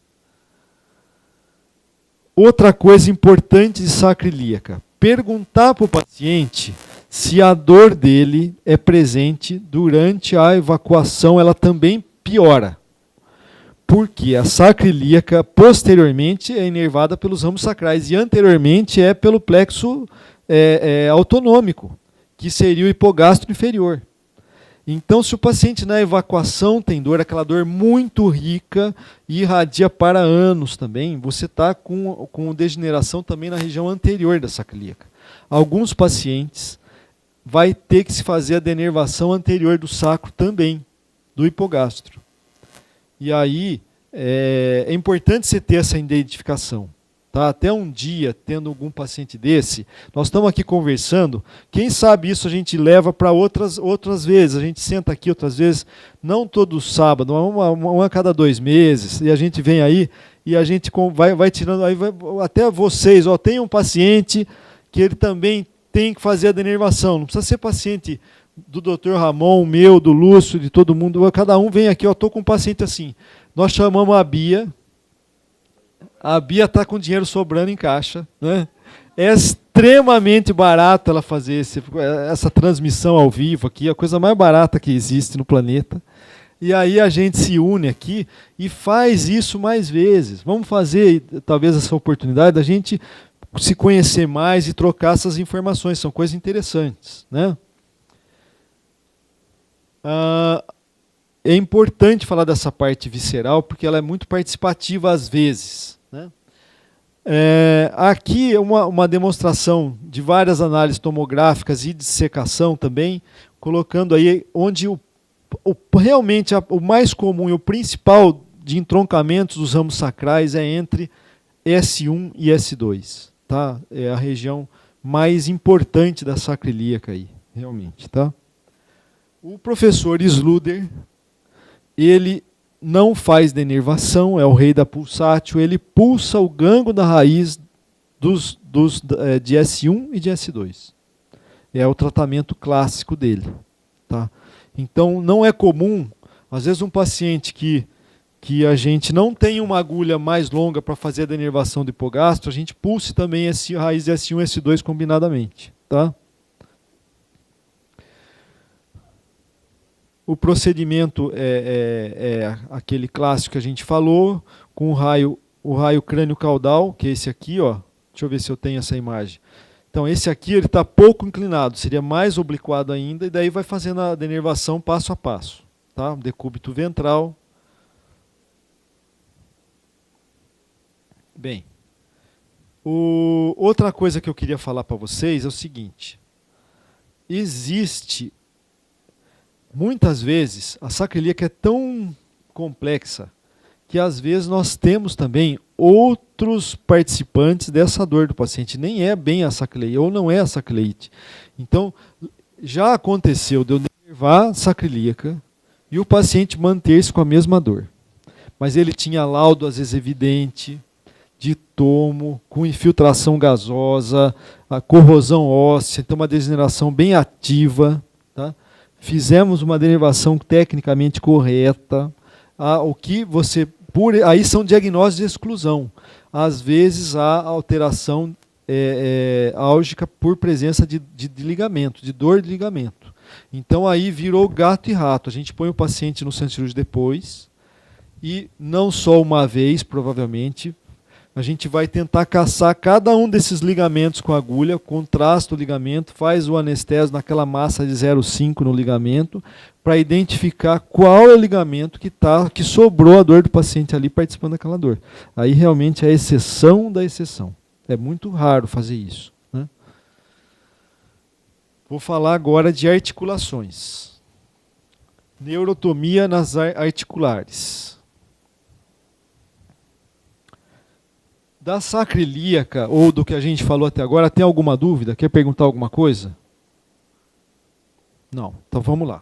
Outra coisa importante de sacroiliaca, perguntar para o paciente se a dor dele é presente durante a evacuação, ela também piora. Porque a sacro ilíaca, posteriormente, é inervada pelos ramos sacrais e anteriormente é pelo plexo autonômico, que seria o hipogastro inferior. Então, se o paciente na evacuação tem dor, aquela dor muito rica e irradia para anos também, você está com degeneração também na região anterior da sacro ilíaca. Alguns pacientes vai ter que se fazer a denervação anterior do sacro também, do hipogastro. E aí é importante você ter essa identificação. Tá? Até um dia, tendo algum paciente desse, nós estamos aqui conversando, quem sabe isso a gente leva para outras vezes, a gente senta aqui outras vezes, não todo sábado, uma a cada 2 meses, e a gente vem aí e a gente vai tirando, aí até vocês, tem um paciente que ele também tem que fazer a denervação, não precisa ser paciente do Dr. Ramon, meu, do Lúcio, de todo mundo, cada um vem aqui, estou com um paciente assim, nós chamamos a Bia está com dinheiro sobrando em caixa, né? É extremamente barato ela fazer essa transmissão ao vivo aqui, a coisa mais barata que existe no planeta. E aí a gente se une aqui e faz isso mais vezes. Vamos fazer, talvez, essa oportunidade da gente se conhecer mais e trocar essas informações, são coisas interessantes, né? É importante falar dessa parte visceral porque ela é muito participativa às vezes. Né? Aqui é uma demonstração de várias análises tomográficas e de dissecação também, colocando aí onde realmente o mais comum e o principal de entroncamentos dos ramos sacrais é entre S1 e S2. Tá? É a região mais importante da sacro ilíaca aí, realmente. Tá? O professor Sluder, ele não faz denervação, é o rei da pulsátil, ele pulsa o gânglio da raiz de S1 e de S2. É o tratamento clássico dele. Tá? Então, não é comum, às vezes um paciente que a gente não tem uma agulha mais longa para fazer a denervação do hipogastro, a gente pulse também a raiz de S1 e S2 combinadamente. Tá? O procedimento é aquele clássico que a gente falou, com o raio crânio-caudal, que é esse aqui, ó. Deixa eu ver se eu tenho essa imagem. Então, esse aqui ele está pouco inclinado, seria mais obliquado ainda, e daí vai fazendo a denervação passo a passo. Tá? Decúbito ventral. Bem, outra coisa que eu queria falar para vocês é o seguinte. Existe... Muitas vezes, a sacro ilíaca é tão complexa que às vezes nós temos também outros participantes dessa dor do paciente. Nem é bem a sacroileite, ou não é a sacroileite. Então, já aconteceu de eu denervar a sacro ilíaca e o paciente manter-se com a mesma dor. Mas ele tinha laudo, às vezes, evidente, de tomo, com infiltração gasosa, a corrosão óssea, então uma degeneração bem ativa, tá? Fizemos uma denervação tecnicamente correta, aí são diagnósticos de exclusão. Às vezes há alteração álgica por presença de ligamento, de dor de ligamento. Então aí virou gato e rato. A gente põe o paciente no centro cirúrgico depois, e não só uma vez, provavelmente, a gente vai tentar caçar cada um desses ligamentos com agulha, contrasta o ligamento, faz o anestésio naquela massa de 0,5 no ligamento, para identificar qual é o ligamento que sobrou a dor do paciente ali participando daquela dor. Aí realmente é a exceção da exceção. É muito raro fazer isso. Né? Vou falar agora de articulações. Neurotomia nas articulares. Da sacro ilíaca, ou do que a gente falou até agora, tem alguma dúvida? Quer perguntar alguma coisa? Não. Então vamos lá.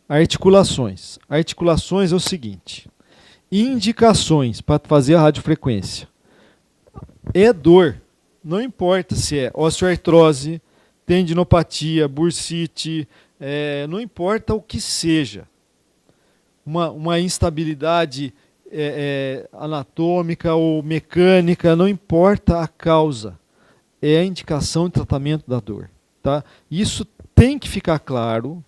Articulações. Articulações é o seguinte. Indicações para fazer a radiofrequência. É dor. Não importa se é osteoartrose, tendinopatia, bursite, não importa o que seja. Uma instabilidade anatômica ou mecânica, não importa a causa, é a indicação de tratamento da dor. Tá? Isso tem que ficar claro,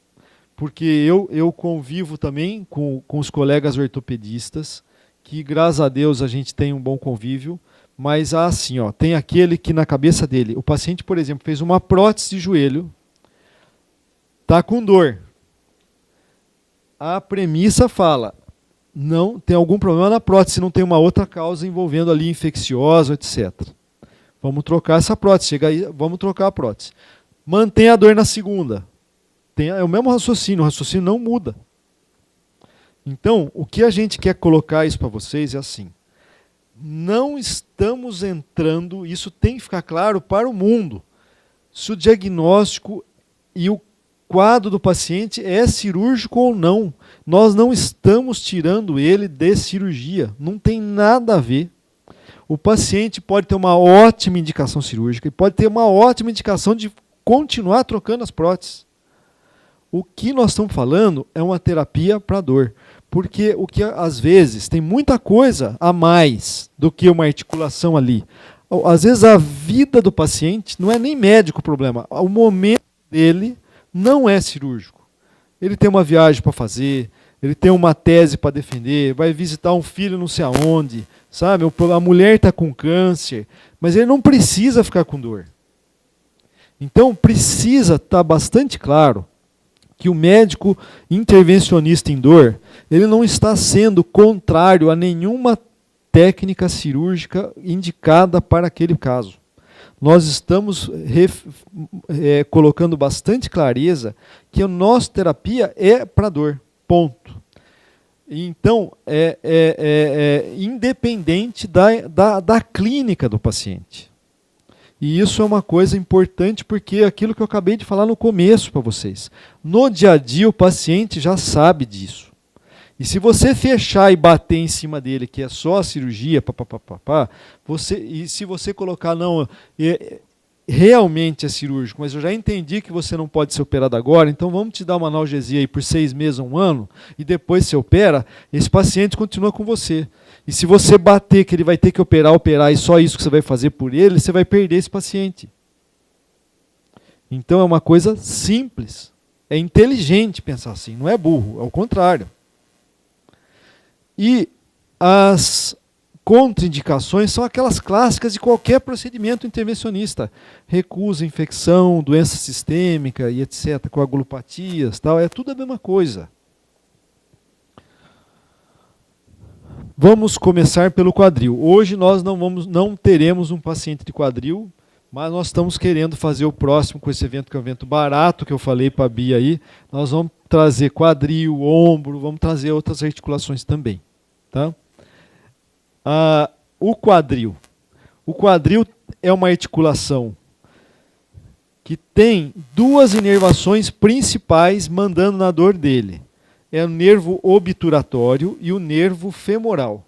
porque eu convivo também com os colegas ortopedistas que graças a Deus a gente tem um bom convívio, mas assim, ó, tem aquele que na cabeça dele, o paciente, por exemplo, fez uma prótese de joelho, está com dor. A premissa fala, não tem algum problema na prótese, não tem uma outra causa envolvendo ali infecciosa, etc. Vamos trocar essa prótese, chega aí, vamos trocar a prótese. Mantém a dor na segunda. É o mesmo raciocínio, o raciocínio não muda. Então, o que a gente quer colocar isso para vocês é assim, não estamos entrando, isso tem que ficar claro para o mundo, se o diagnóstico e o quadro do paciente é cirúrgico ou não. Nós não estamos tirando ele de cirurgia, não tem nada a ver. O paciente pode ter uma ótima indicação cirúrgica e pode ter uma ótima indicação de continuar trocando as próteses. O que nós estamos falando é uma terapia para dor. Porque o que às vezes tem muita coisa a mais do que uma articulação ali. Às vezes a vida do paciente não é nem médico o problema. O momento dele não é cirúrgico. Ele tem uma viagem para fazer, ele tem uma tese para defender, vai visitar um filho não sei aonde, sabe? A mulher está com câncer, mas ele não precisa ficar com dor. Então precisa estar bastante claro que o médico intervencionista em dor, ele não está sendo contrário a nenhuma técnica cirúrgica indicada para aquele caso. Nós estamos colocando bastante clareza que a nossa terapia é para dor, ponto. Então, independente da clínica do paciente. E isso é uma coisa importante porque é aquilo que eu acabei de falar no começo para vocês. No dia a dia o paciente já sabe disso. E se você fechar e bater em cima dele que é só a cirurgia, e se você colocar, não, realmente é cirúrgico, mas eu já entendi que você não pode ser operado agora, então vamos te dar uma analgesia aí por 6 meses, 1 ano, e depois você opera, esse paciente continua com você. E se você bater que ele vai ter que operar, e só isso que você vai fazer por ele, você vai perder esse paciente. Então é uma coisa simples. É inteligente pensar assim, não é burro, é o contrário. E as contraindicações são aquelas clássicas de qualquer procedimento intervencionista. Recusa, infecção, doença sistêmica e etc., coagulopatias, tal, é tudo a mesma coisa. Vamos começar pelo quadril. Hoje nós não teremos um paciente de quadril, mas nós estamos querendo fazer o próximo com esse evento, que é um evento barato, que eu falei para a Bia aí. Nós vamos trazer quadril, ombro, vamos trazer outras articulações também. Tá? O quadril. O quadril é uma articulação que tem 2 inervações principais mandando na dor dele. É o nervo obturatório e o nervo femoral.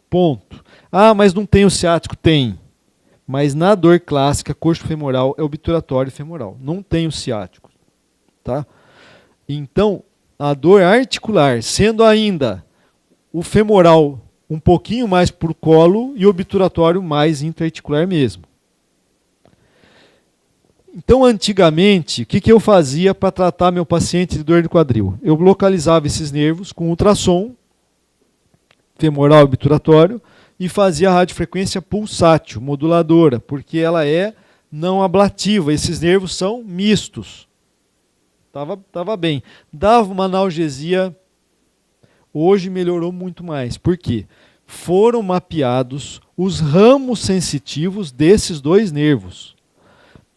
Ponto. Ah, mas não tem o ciático? Tem. Mas na dor clássica, coxo femoral é obturatório e femoral. Não tem o ciático. Tá? Então, a dor articular, sendo ainda o femoral um pouquinho mais para o colo e o obturatório mais intraarticular mesmo. Então, antigamente, o que eu fazia para tratar meu paciente de dor de quadril? Eu localizava esses nervos com ultrassom, femoral obturatório, e fazia a radiofrequência pulsátil, moduladora, porque ela é não ablativa, esses nervos são mistos. Tava bem. Dava uma analgesia, hoje melhorou muito mais. Por quê? Foram mapeados os ramos sensitivos desses 2 nervos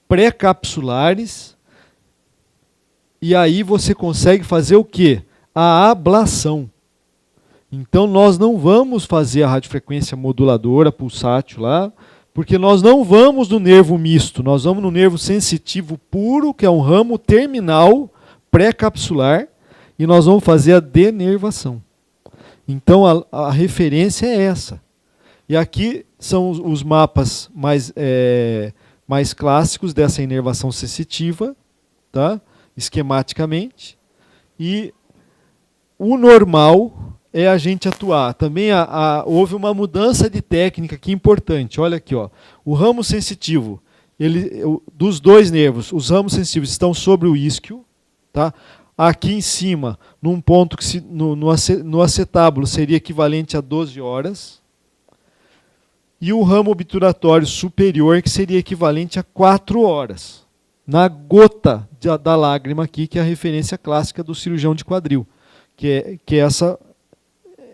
pré-capsulares, e aí você consegue fazer o quê? A ablação. Então nós não vamos fazer a radiofrequência moduladora, pulsátil lá, porque nós não vamos no nervo misto, nós vamos no nervo sensitivo puro, que é um ramo terminal pré-capsular, e nós vamos fazer a denervação. Então a referência é essa. E aqui são os mapas mais clássicos dessa inervação sensitiva, tá? Esquematicamente. E o normal é a gente atuar. Também houve uma mudança de técnica aqui importante. Olha aqui, ó. O ramo sensitivo, dos 2 nervos, os ramos sensitivos estão sobre o isquio, tá? Aqui em cima, num ponto que no acetábulo seria equivalente a 12 horas. E o ramo obturatório superior, que seria equivalente a 4 horas. Na gota da lágrima aqui, que é a referência clássica do cirurgião de quadril. Que é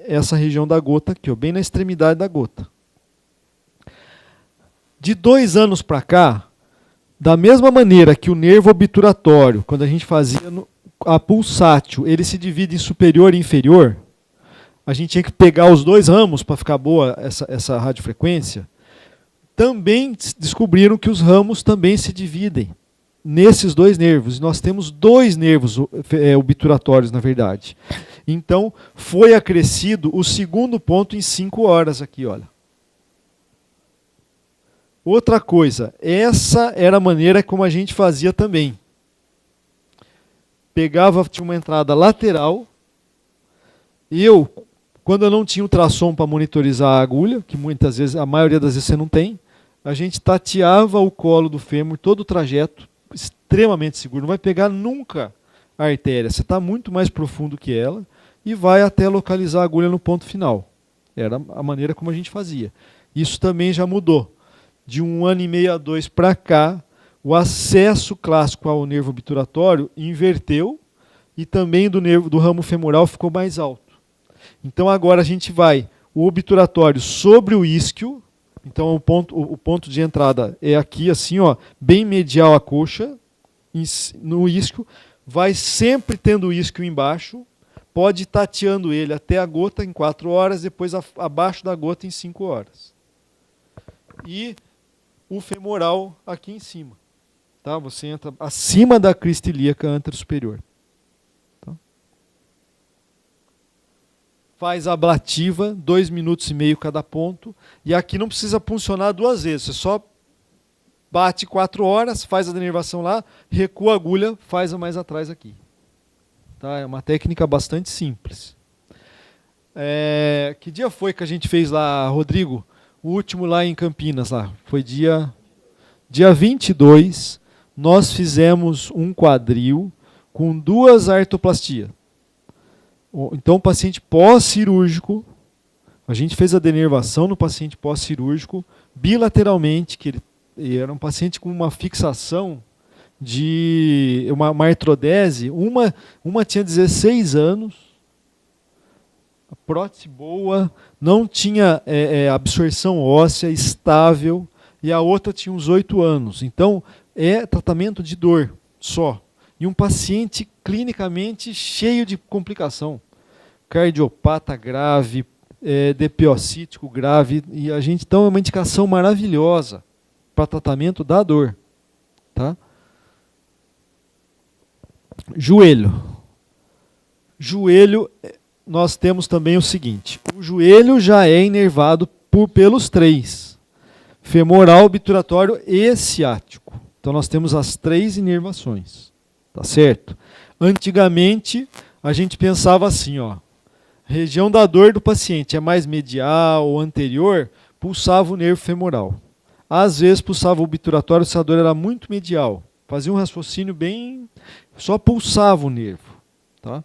essa região da gota aqui, ó, bem na extremidade da gota. De 2 anos para cá, da mesma maneira que o nervo obturatório, quando a gente fazia a pulsátil, ele se divide em superior e inferior, a gente tinha que pegar os 2 ramos para ficar boa essa radiofrequência, também descobriram que os ramos também se dividem nesses 2 nervos. Nós temos 2 nervos obturatórios, na verdade. Então, foi acrescido o segundo ponto em 5 horas aqui, olha. Outra coisa, essa era a maneira como a gente fazia também. Tinha uma entrada lateral. Quando eu não tinha ultrassom para monitorizar a agulha, que muitas vezes, a maioria das vezes você não tem, a gente tateava o colo do fêmur, todo o trajeto, extremamente seguro. Não vai pegar nunca a artéria. Você está muito mais profundo que ela e vai até localizar a agulha no ponto final. Era a maneira como a gente fazia. Isso também já mudou. De 1 ano e meio a 2 para cá, o acesso clássico ao nervo obturatório inverteu e também do ramo femoral ficou mais alto. Então agora a gente vai o obturatório sobre o isquio. Então o ponto de entrada é aqui, assim, ó, bem medial à coxa, no isquio. Vai sempre tendo o isquio embaixo. Pode ir tateando ele até a gota em 4 horas, depois abaixo da gota em 5 horas. E o femoral aqui em cima. Tá? Você entra acima da crista ilíaca anterosuperior. Tá? Faz a ablativa, 2 minutos e meio cada ponto. E aqui não precisa puncionar 2 vezes. Você só bate 4 horas, faz a denervação lá, recua a agulha, faz a mais atrás aqui. Tá? É uma técnica bastante simples. Que dia foi que a gente fez lá, Rodrigo? O último lá em Campinas, lá. Foi dia 22, nós fizemos um quadril com 2 artroplastias. Então, o paciente pós-cirúrgico, a gente fez a denervação no paciente pós-cirúrgico, bilateralmente, que ele era um paciente com uma fixação de uma artrodese, uma tinha 16 anos, a prótese boa, não tinha absorção óssea estável, e a outra tinha uns 8 anos. Então, é tratamento de dor só. E um paciente clinicamente cheio de complicação. Cardiopata grave, DPO-cítico grave. E a gente, então, é uma indicação maravilhosa para tratamento da dor. Tá? Joelho. Joelho, nós temos também o seguinte. O joelho já é inervado pelos 3. Femoral, obturatório e ciático. Então nós temos as 3 inervações. Tá certo? Antigamente, a gente pensava assim, ó. Região da dor do paciente é mais medial ou anterior, pulsava o nervo femoral. Às vezes pulsava o obturatório se a dor era muito medial. Fazia um raciocínio bem... Só pulsava o nervo. Tá?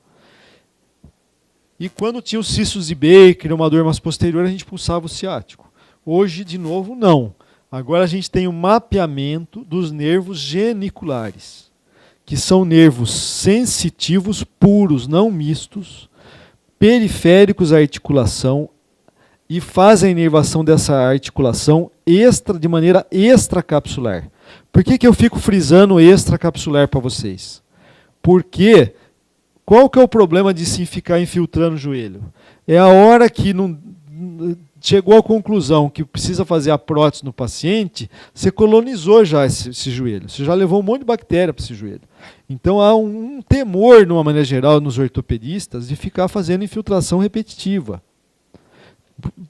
E quando tinha os cistos de Baker, uma dor mais posterior, a gente pulsava o ciático. Hoje, de novo, não. Agora a gente tem o mapeamento dos nervos geniculares, que são nervos sensitivos puros, não mistos, periféricos à articulação, e fazem a inervação dessa articulação de maneira extracapsular. Por que eu fico frisando extracapsular para vocês? Porque qual que é o problema de se ficar infiltrando o joelho? É a hora que não chegou à conclusão que precisa fazer a prótese no paciente, você colonizou já esse joelho. Você já levou um monte de bactéria para esse joelho. Então há um temor, de uma maneira geral, nos ortopedistas, de ficar fazendo infiltração repetitiva.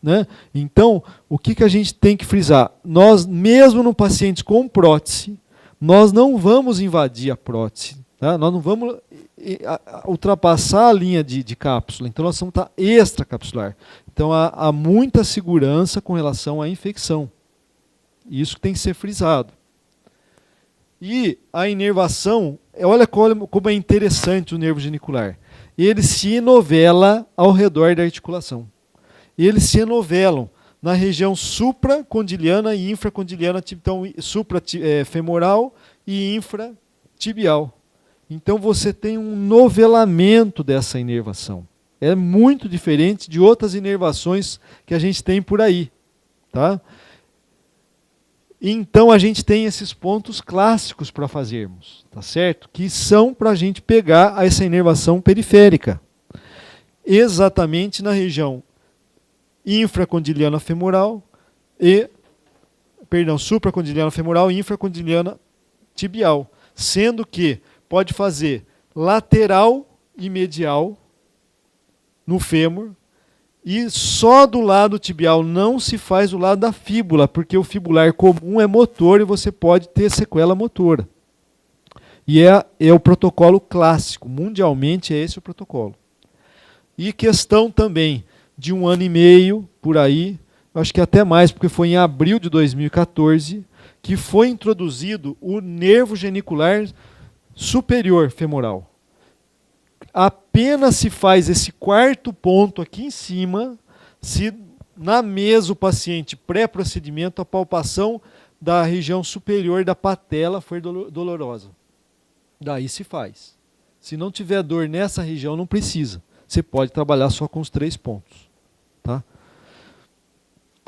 Né? Então, o que a gente tem que frisar? Nós, mesmo no paciente com prótese, nós não vamos invadir a prótese. Tá? Nós não vamos ultrapassar a linha de cápsula. Então, nós vamos estar extracapsular. Então, há muita segurança com relação à infecção. Isso tem que ser frisado. E a inervação, olha como é interessante o nervo genicular. Ele se enovela ao redor da articulação. Eles se enovelam na região supracondiliana e infracondiliana, então suprafemoral e infratibial. Então você tem um novelamento dessa inervação. É muito diferente de outras inervações que a gente tem por aí, tá? Então a gente tem esses pontos clássicos para fazermos, tá certo? Que são para a gente pegar essa inervação periférica. Exatamente na região infracondiliana femoral supracondiliana femoral e infracondiliana tibial, sendo que pode fazer lateral e medial no fêmur, e só do lado tibial, não se faz o lado da fíbula, porque o fibular comum é motor e você pode ter sequela motora. E é o protocolo clássico, mundialmente é esse o protocolo. E questão também de 1 ano e meio, por aí, acho que até mais, porque foi em abril de 2014, que foi introduzido o nervo genicular superior femoral. Apenas se faz esse quarto ponto aqui em cima, se na mesa o paciente pré-procedimento, a palpação da região superior da patela for dolorosa. Daí se faz. Se não tiver dor nessa região, não precisa. Você pode trabalhar só com os 3 pontos. Tá?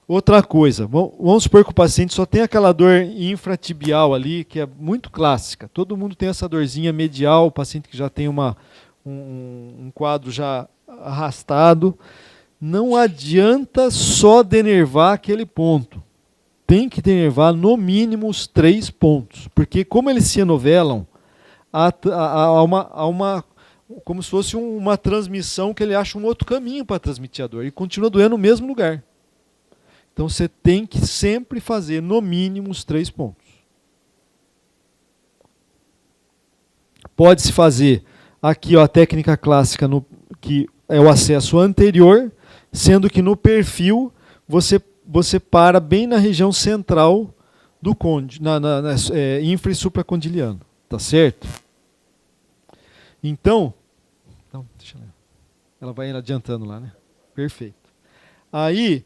Outra coisa, vamos supor que o paciente só tem aquela dor infratibial ali, que é muito clássica. Todo mundo tem essa dorzinha medial, o paciente que já tem um quadro já arrastado. Não adianta só denervar aquele ponto. Tem que denervar no mínimo os 3 pontos. Porque como eles se enovelam, há uma como se fosse uma transmissão que ele acha um outro caminho para transmitir a dor. E continua doendo no mesmo lugar. Então você tem que sempre fazer no mínimo os 3 pontos. Pode-se fazer aqui a técnica clássica, que é o acesso anterior, sendo que no perfil você para bem na região central do côndilo, infra e supracondiliano. Tá certo? Então, deixa eu ver. Ela vai adiantando lá, né? Perfeito. Aí,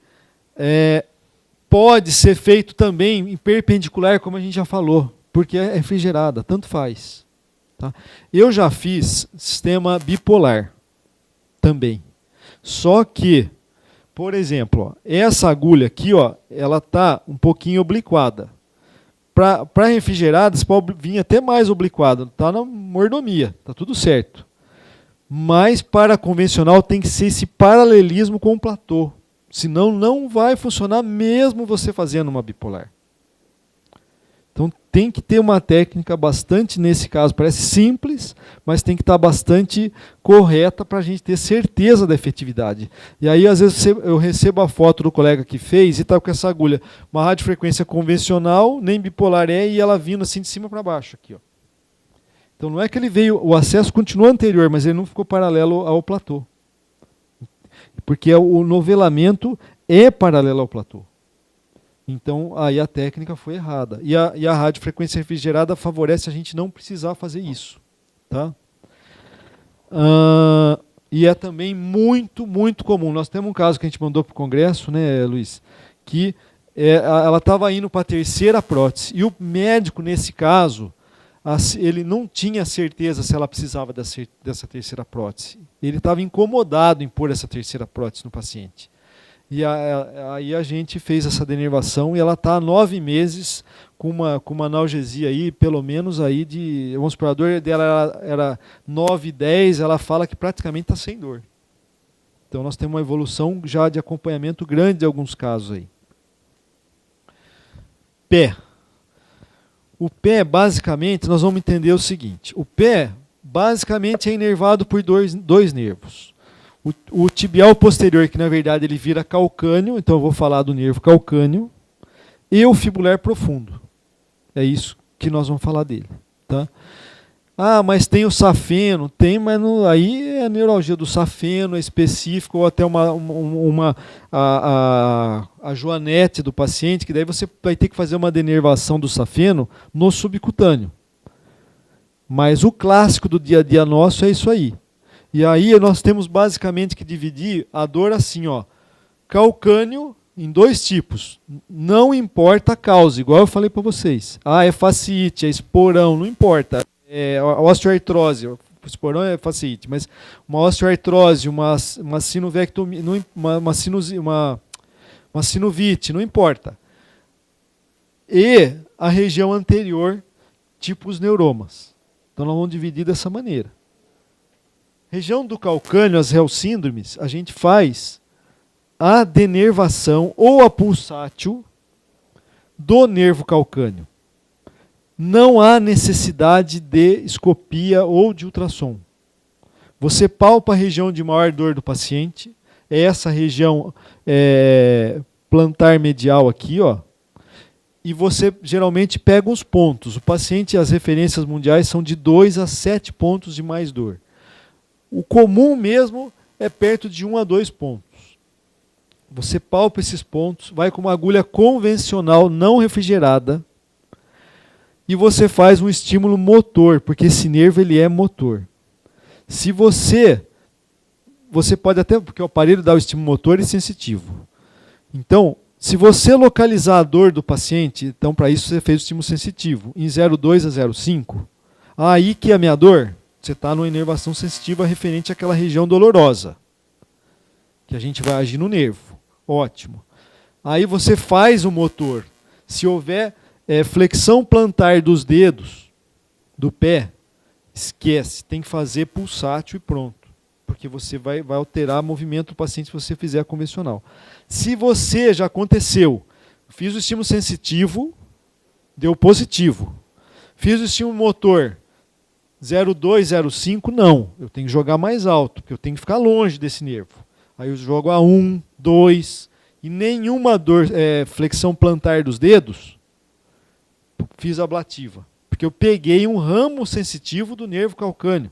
pode ser feito também em perpendicular, como a gente já falou, porque é refrigerada, tanto faz. Tá? Eu já fiz sistema bipolar também. Só que, por exemplo, ó, essa agulha aqui, ó, ela está um pouquinho obliquada. Para refrigerada, você pode vir até mais obliquado, está na mordomia, está tudo certo. Mas para convencional tem que ser esse paralelismo com o platô. Senão não vai funcionar mesmo você fazendo uma bipolar. Então tem que ter uma técnica bastante, nesse caso, parece simples, mas tem que estar bastante correta para a gente ter certeza da efetividade. E aí, às vezes, eu recebo a foto do colega que fez e está com essa agulha, uma radiofrequência convencional, nem bipolar e ela vindo assim de cima para baixo. Aqui, ó. Então não é que ele veio, o acesso continua anterior, mas ele não ficou paralelo ao platô. Porque o novelamento é paralelo ao platô. Então, aí a técnica foi errada. E a radiofrequência refrigerada favorece a gente não precisar fazer isso. Tá? E é também muito, muito comum. Nós temos um caso que a gente mandou para o Congresso, né, Luiz? Que ela estava indo para a 3ª prótese. E o médico, nesse caso, ele não tinha certeza se ela precisava dessa 3ª prótese. Ele estava incomodado em pôr essa 3ª prótese no paciente. E aí a gente fez essa denervação e ela está há 9 meses com uma analgesia aí, pelo menos aí vamos supor, a dor dela era 9, 10, ela fala que praticamente está sem dor. Então nós temos uma evolução já de acompanhamento grande de alguns casos aí. Pé. O pé, basicamente, nós vamos entender o seguinte. O pé, basicamente, é inervado por dois nervos. O tibial posterior, que na verdade ele vira calcâneo, então eu vou falar do nervo calcâneo, e o fibular profundo. É isso que nós vamos falar dele. Tá? Ah, mas tem o safeno, tem, mas aí é a neuralgia do safeno, é específico, ou até a joanete do paciente, que daí você vai ter que fazer uma denervação do safeno no subcutâneo. Mas o clássico do dia a dia nosso é isso aí. E aí nós temos basicamente que dividir a dor assim, ó. Calcâneo em 2 tipos. Não importa a causa, igual eu falei para vocês. Ah, é fasciite, é esporão, não importa. É osteoartrose, esporão é fasciite, mas uma osteoartrose, uma sinovectomia, uma sinovite, não importa. E a região anterior, tipo os neuromas. Então nós vamos dividir dessa maneira. Região do calcâneo, as REL síndromes, a gente faz a denervação ou a pulsátil do nervo calcâneo. Não há necessidade de escopia ou de ultrassom. Você palpa a região de maior dor do paciente, é essa região plantar medial aqui, ó, e você geralmente pega os pontos. O paciente, as referências mundiais são de 2 a 7 pontos de mais dor. O comum mesmo é perto de 1 a 2 pontos. Você palpa esses pontos, vai com uma agulha convencional não refrigerada e você faz um estímulo motor, porque esse nervo ele é motor. Se você pode até, porque o aparelho dá o estímulo motor e sensitivo. Então, se você localizar a dor do paciente, então para isso você fez o estímulo sensitivo, em 0,2 a 0,5, aí que é a minha dor, você está numa inervação sensitiva referente àquela região dolorosa, que a gente vai agir no nervo. Ótimo. Aí você faz o motor. Se houver flexão plantar dos dedos, do pé, esquece, tem que fazer pulsátil e pronto. Porque você vai alterar o movimento do paciente se você fizer a convencional. Se você já aconteceu, fiz o estímulo sensitivo, deu positivo. Fiz o estímulo motor, 0,2, 0,5, não. Eu tenho que jogar mais alto, porque eu tenho que ficar longe desse nervo. Aí eu jogo a 1, 2, e nenhuma dor, flexão plantar dos dedos, fiz ablativa. Porque eu peguei um ramo sensitivo do nervo calcâneo.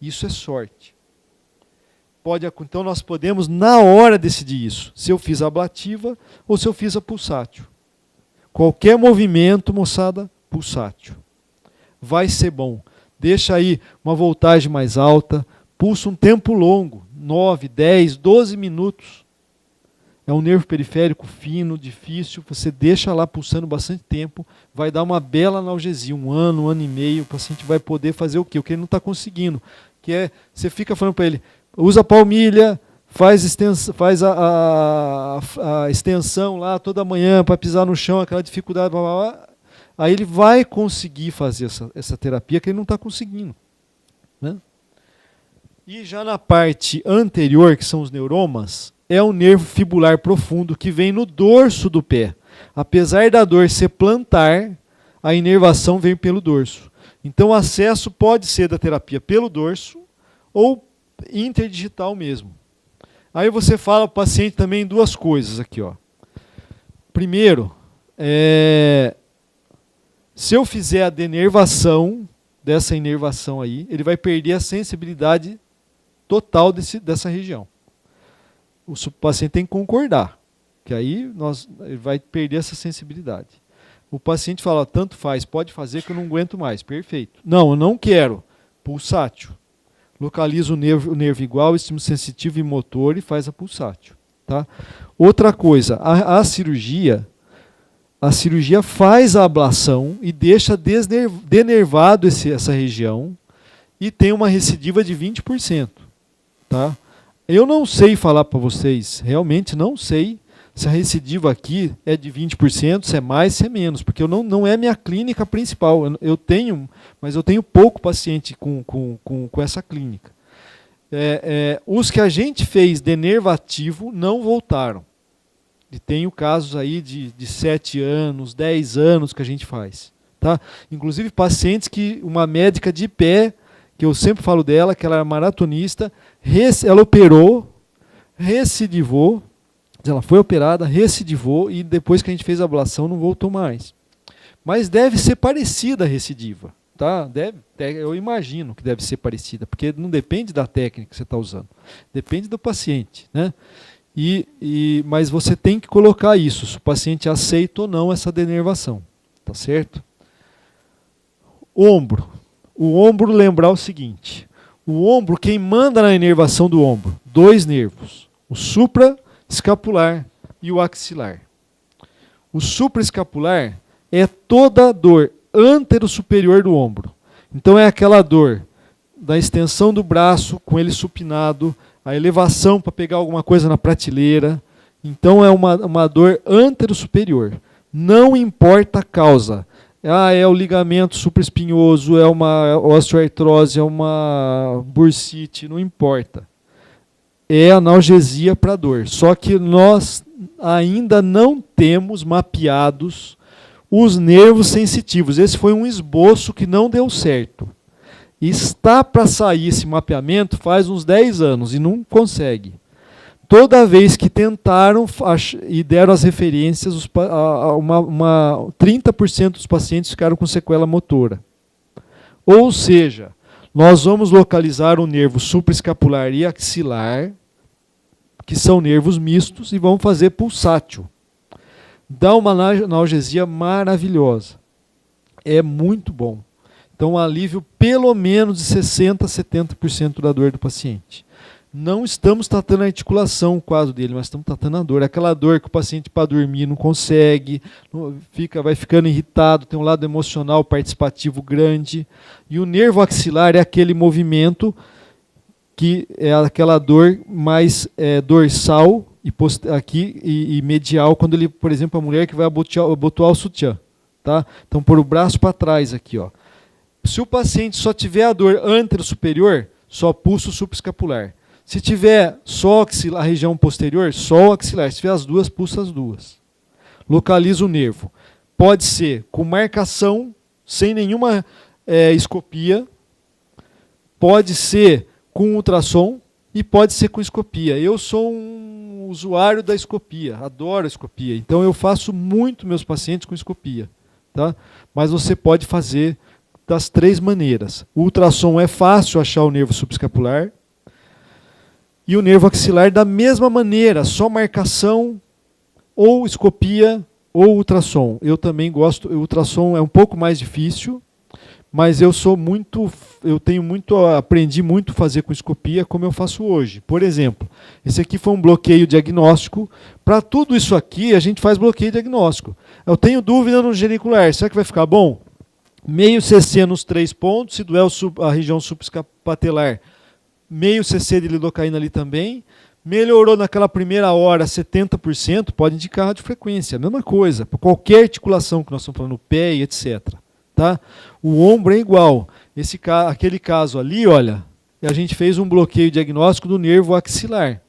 Isso é sorte. Então nós podemos, na hora, decidir isso. Se eu fiz a ablativa ou se eu fiz a pulsátil. Qualquer movimento, moçada, pulsátil. Vai ser bom. Deixa aí uma voltagem mais alta, pulsa um tempo longo, 9, 10, 12 minutos. É um nervo periférico fino, difícil, você deixa lá pulsando bastante tempo, vai dar uma bela analgesia, 1 ano e meio, o paciente vai poder fazer o quê? O que ele não está conseguindo. Que é, você fica falando para ele, usa a palmilha, faz a extensão lá toda manhã para pisar no chão, aquela dificuldade, blá, blá, blá. Aí ele vai conseguir fazer essa terapia que ele não está conseguindo. Né? E já na parte anterior, que são os neuromas, é o nervo fibular profundo que vem no dorso do pé. Apesar da dor ser plantar, a inervação vem pelo dorso. Então o acesso pode ser da terapia pelo dorso ou interdigital mesmo. Aí você fala para o paciente também 2 coisas aqui. Ó. Primeiro, se eu fizer a denervação, dessa inervação aí, ele vai perder a sensibilidade total dessa região. O paciente tem que concordar, que aí ele vai perder essa sensibilidade. O paciente fala, tanto faz, pode fazer que eu não aguento mais. Perfeito. Não, eu não quero. Pulsátil. Localiza o nervo igual, estímulo sensitivo e motor e faz a pulsátil. Tá? Outra coisa, a cirurgia faz a ablação e deixa denervado essa região e tem uma recidiva de 20%. Tá? Eu não sei falar para vocês, realmente não sei se a recidiva aqui é de 20%, se é mais, se é menos, porque não é minha clínica principal. Mas eu tenho pouco paciente com essa clínica. Os que a gente fez denervativo não voltaram. E tenho casos aí de 7 anos, 10 anos que a gente faz. Tá? Inclusive pacientes que uma médica de pé, que eu sempre falo dela, que ela era maratonista, ela operou, recidivou, ela foi operada, recidivou e depois que a gente fez a ablação não voltou mais. Mas deve ser parecida a recidiva. Tá? Eu imagino que deve ser parecida, porque não depende da técnica que você está usando, depende do paciente. Né? Mas você tem que colocar isso, se o paciente aceita ou não essa denervação. Tá certo? Ombro. o ombro lembrar o seguinte. O ombro, quem manda na inervação do ombro? 2 nervos. O supraescapular e o axilar. O supraescapular é toda a dor antero-superior do ombro. Então é aquela dor da extensão do braço com ele supinado, a elevação para pegar alguma coisa na prateleira. Então é uma dor antero-superior. Não importa a causa. É o ligamento supraespinhoso, é uma osteoartrose, é uma bursite, não importa. É analgesia para dor. Só que nós ainda não temos mapeados os nervos sensitivos. Esse foi um esboço que não deu certo. Está para sair esse mapeamento faz uns 10 anos e não consegue. Toda vez que tentaram e deram as referências, 30% dos pacientes ficaram com sequela motora. Ou seja, nós vamos localizar o nervo supraescapular e axilar, que são nervos mistos, e vamos fazer pulsátil. Dá uma analgesia maravilhosa. É muito bom. Então, um alívio pelo menos de 60% a 70% da dor do paciente. Não estamos tratando a articulação, o quadro dele, mas estamos tratando a dor. Aquela dor que o paciente para dormir não consegue, vai ficando irritado, tem um lado emocional participativo grande. E o nervo axilar é aquele movimento que é aquela dor mais dorsal e medial, quando ele, por exemplo, a mulher que vai abotoar o sutiã. Tá? Então, pôr o braço para trás aqui. Ó. Se o paciente só tiver a dor antero-superior, só pulso supraescapular. Se tiver só a região posterior, só o axilar. Se tiver as duas, pulsa as duas. Localiza o nervo. Pode ser com marcação, sem nenhuma escopia. Pode ser com ultrassom e pode ser com escopia. Eu sou um usuário da escopia, adoro a escopia. Então eu faço muito meus pacientes com escopia. Tá? Mas você pode fazer das 3 maneiras. O ultrassom é fácil achar o nervo subescapular. E o nervo axilar da mesma maneira, só marcação, ou escopia, ou ultrassom. Eu também gosto, o ultrassom é um pouco mais difícil, mas aprendi muito a fazer com escopia, como eu faço hoje. Por exemplo, esse aqui foi um bloqueio diagnóstico. Para tudo isso aqui, a gente faz bloqueio diagnóstico. Eu tenho dúvida no genicular, será que vai ficar bom? Meio cc nos 3 pontos, se doer a região subescapatelar, meio cc de lidocaína ali também. Melhorou naquela primeira hora 70%, pode indicar radiofrequência. A mesma coisa, para qualquer articulação que nós estamos falando, pé e etc. Tá? O ombro é igual. Aquele caso ali, olha, a gente fez um bloqueio diagnóstico do nervo axilar.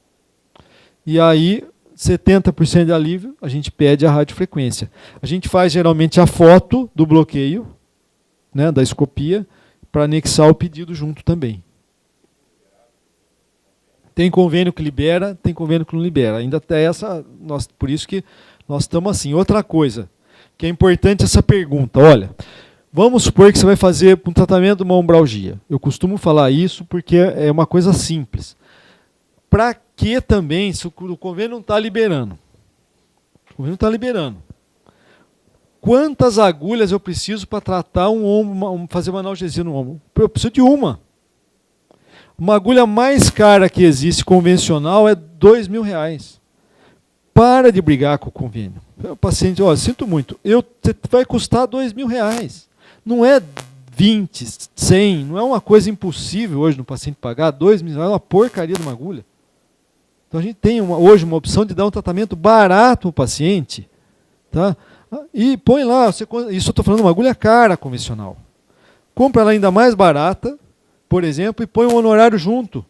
E aí, 70% de alívio, a gente pede a radiofrequência. A gente faz geralmente a foto do bloqueio, né, da escopia, para anexar o pedido junto também. Tem convênio que libera, tem convênio que não libera. Ainda até por isso que nós estamos assim. Outra coisa, que é importante essa pergunta, olha, vamos supor que você vai fazer um tratamento de uma ombralgia. Eu costumo falar isso porque é uma coisa simples. Para que também, se o convênio não está liberando? O convênio não está liberando. Quantas agulhas eu preciso para tratar um ombro, fazer uma analgesia no ombro? Eu preciso de uma. Uma agulha mais cara que existe, convencional, é R$2.000. Para de brigar com o convênio. O paciente, sinto muito, vai custar R$2.000. Não é 20, 100, não é uma coisa impossível hoje no paciente pagar R$2.000, é uma porcaria de uma agulha. Então a gente tem hoje uma opção de dar um tratamento barato ao paciente, tá? E põe lá, isso eu estou falando de uma agulha cara convencional. Compra ela ainda mais barata, por exemplo, e põe um honorário junto.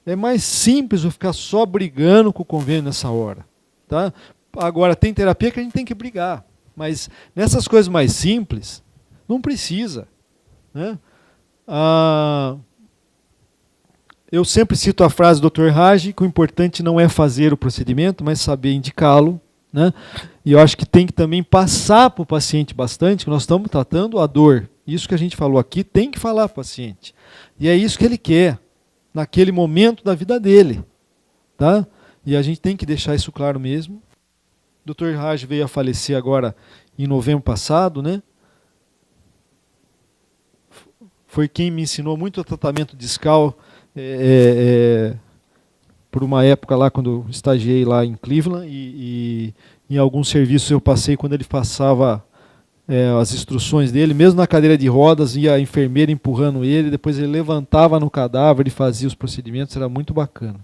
É mais simples eu ficar só brigando com o convênio nessa hora. Tá? Agora, tem terapia que a gente tem que brigar. Mas nessas coisas mais simples, não precisa. Né? Eu sempre cito a frase do Dr. Raj, que o importante não é fazer o procedimento, mas saber indicá-lo. Né? E eu acho que tem que também passar para o paciente bastante, que nós estamos tratando a dor. Isso que a gente falou aqui, tem que falar para o paciente. E é isso que ele quer, naquele momento da vida dele. Tá? E a gente tem que deixar isso claro mesmo. O Dr. Raj veio a falecer agora em novembro passado, né? foi quem me ensinou muito o tratamento discal, por uma época lá, quando eu estagiei lá em Cleveland, e em alguns serviços eu passei quando ele passava as instruções dele, mesmo na cadeira de rodas, ia a enfermeira empurrando ele, depois ele levantava no cadáver e fazia os procedimentos, era muito bacana.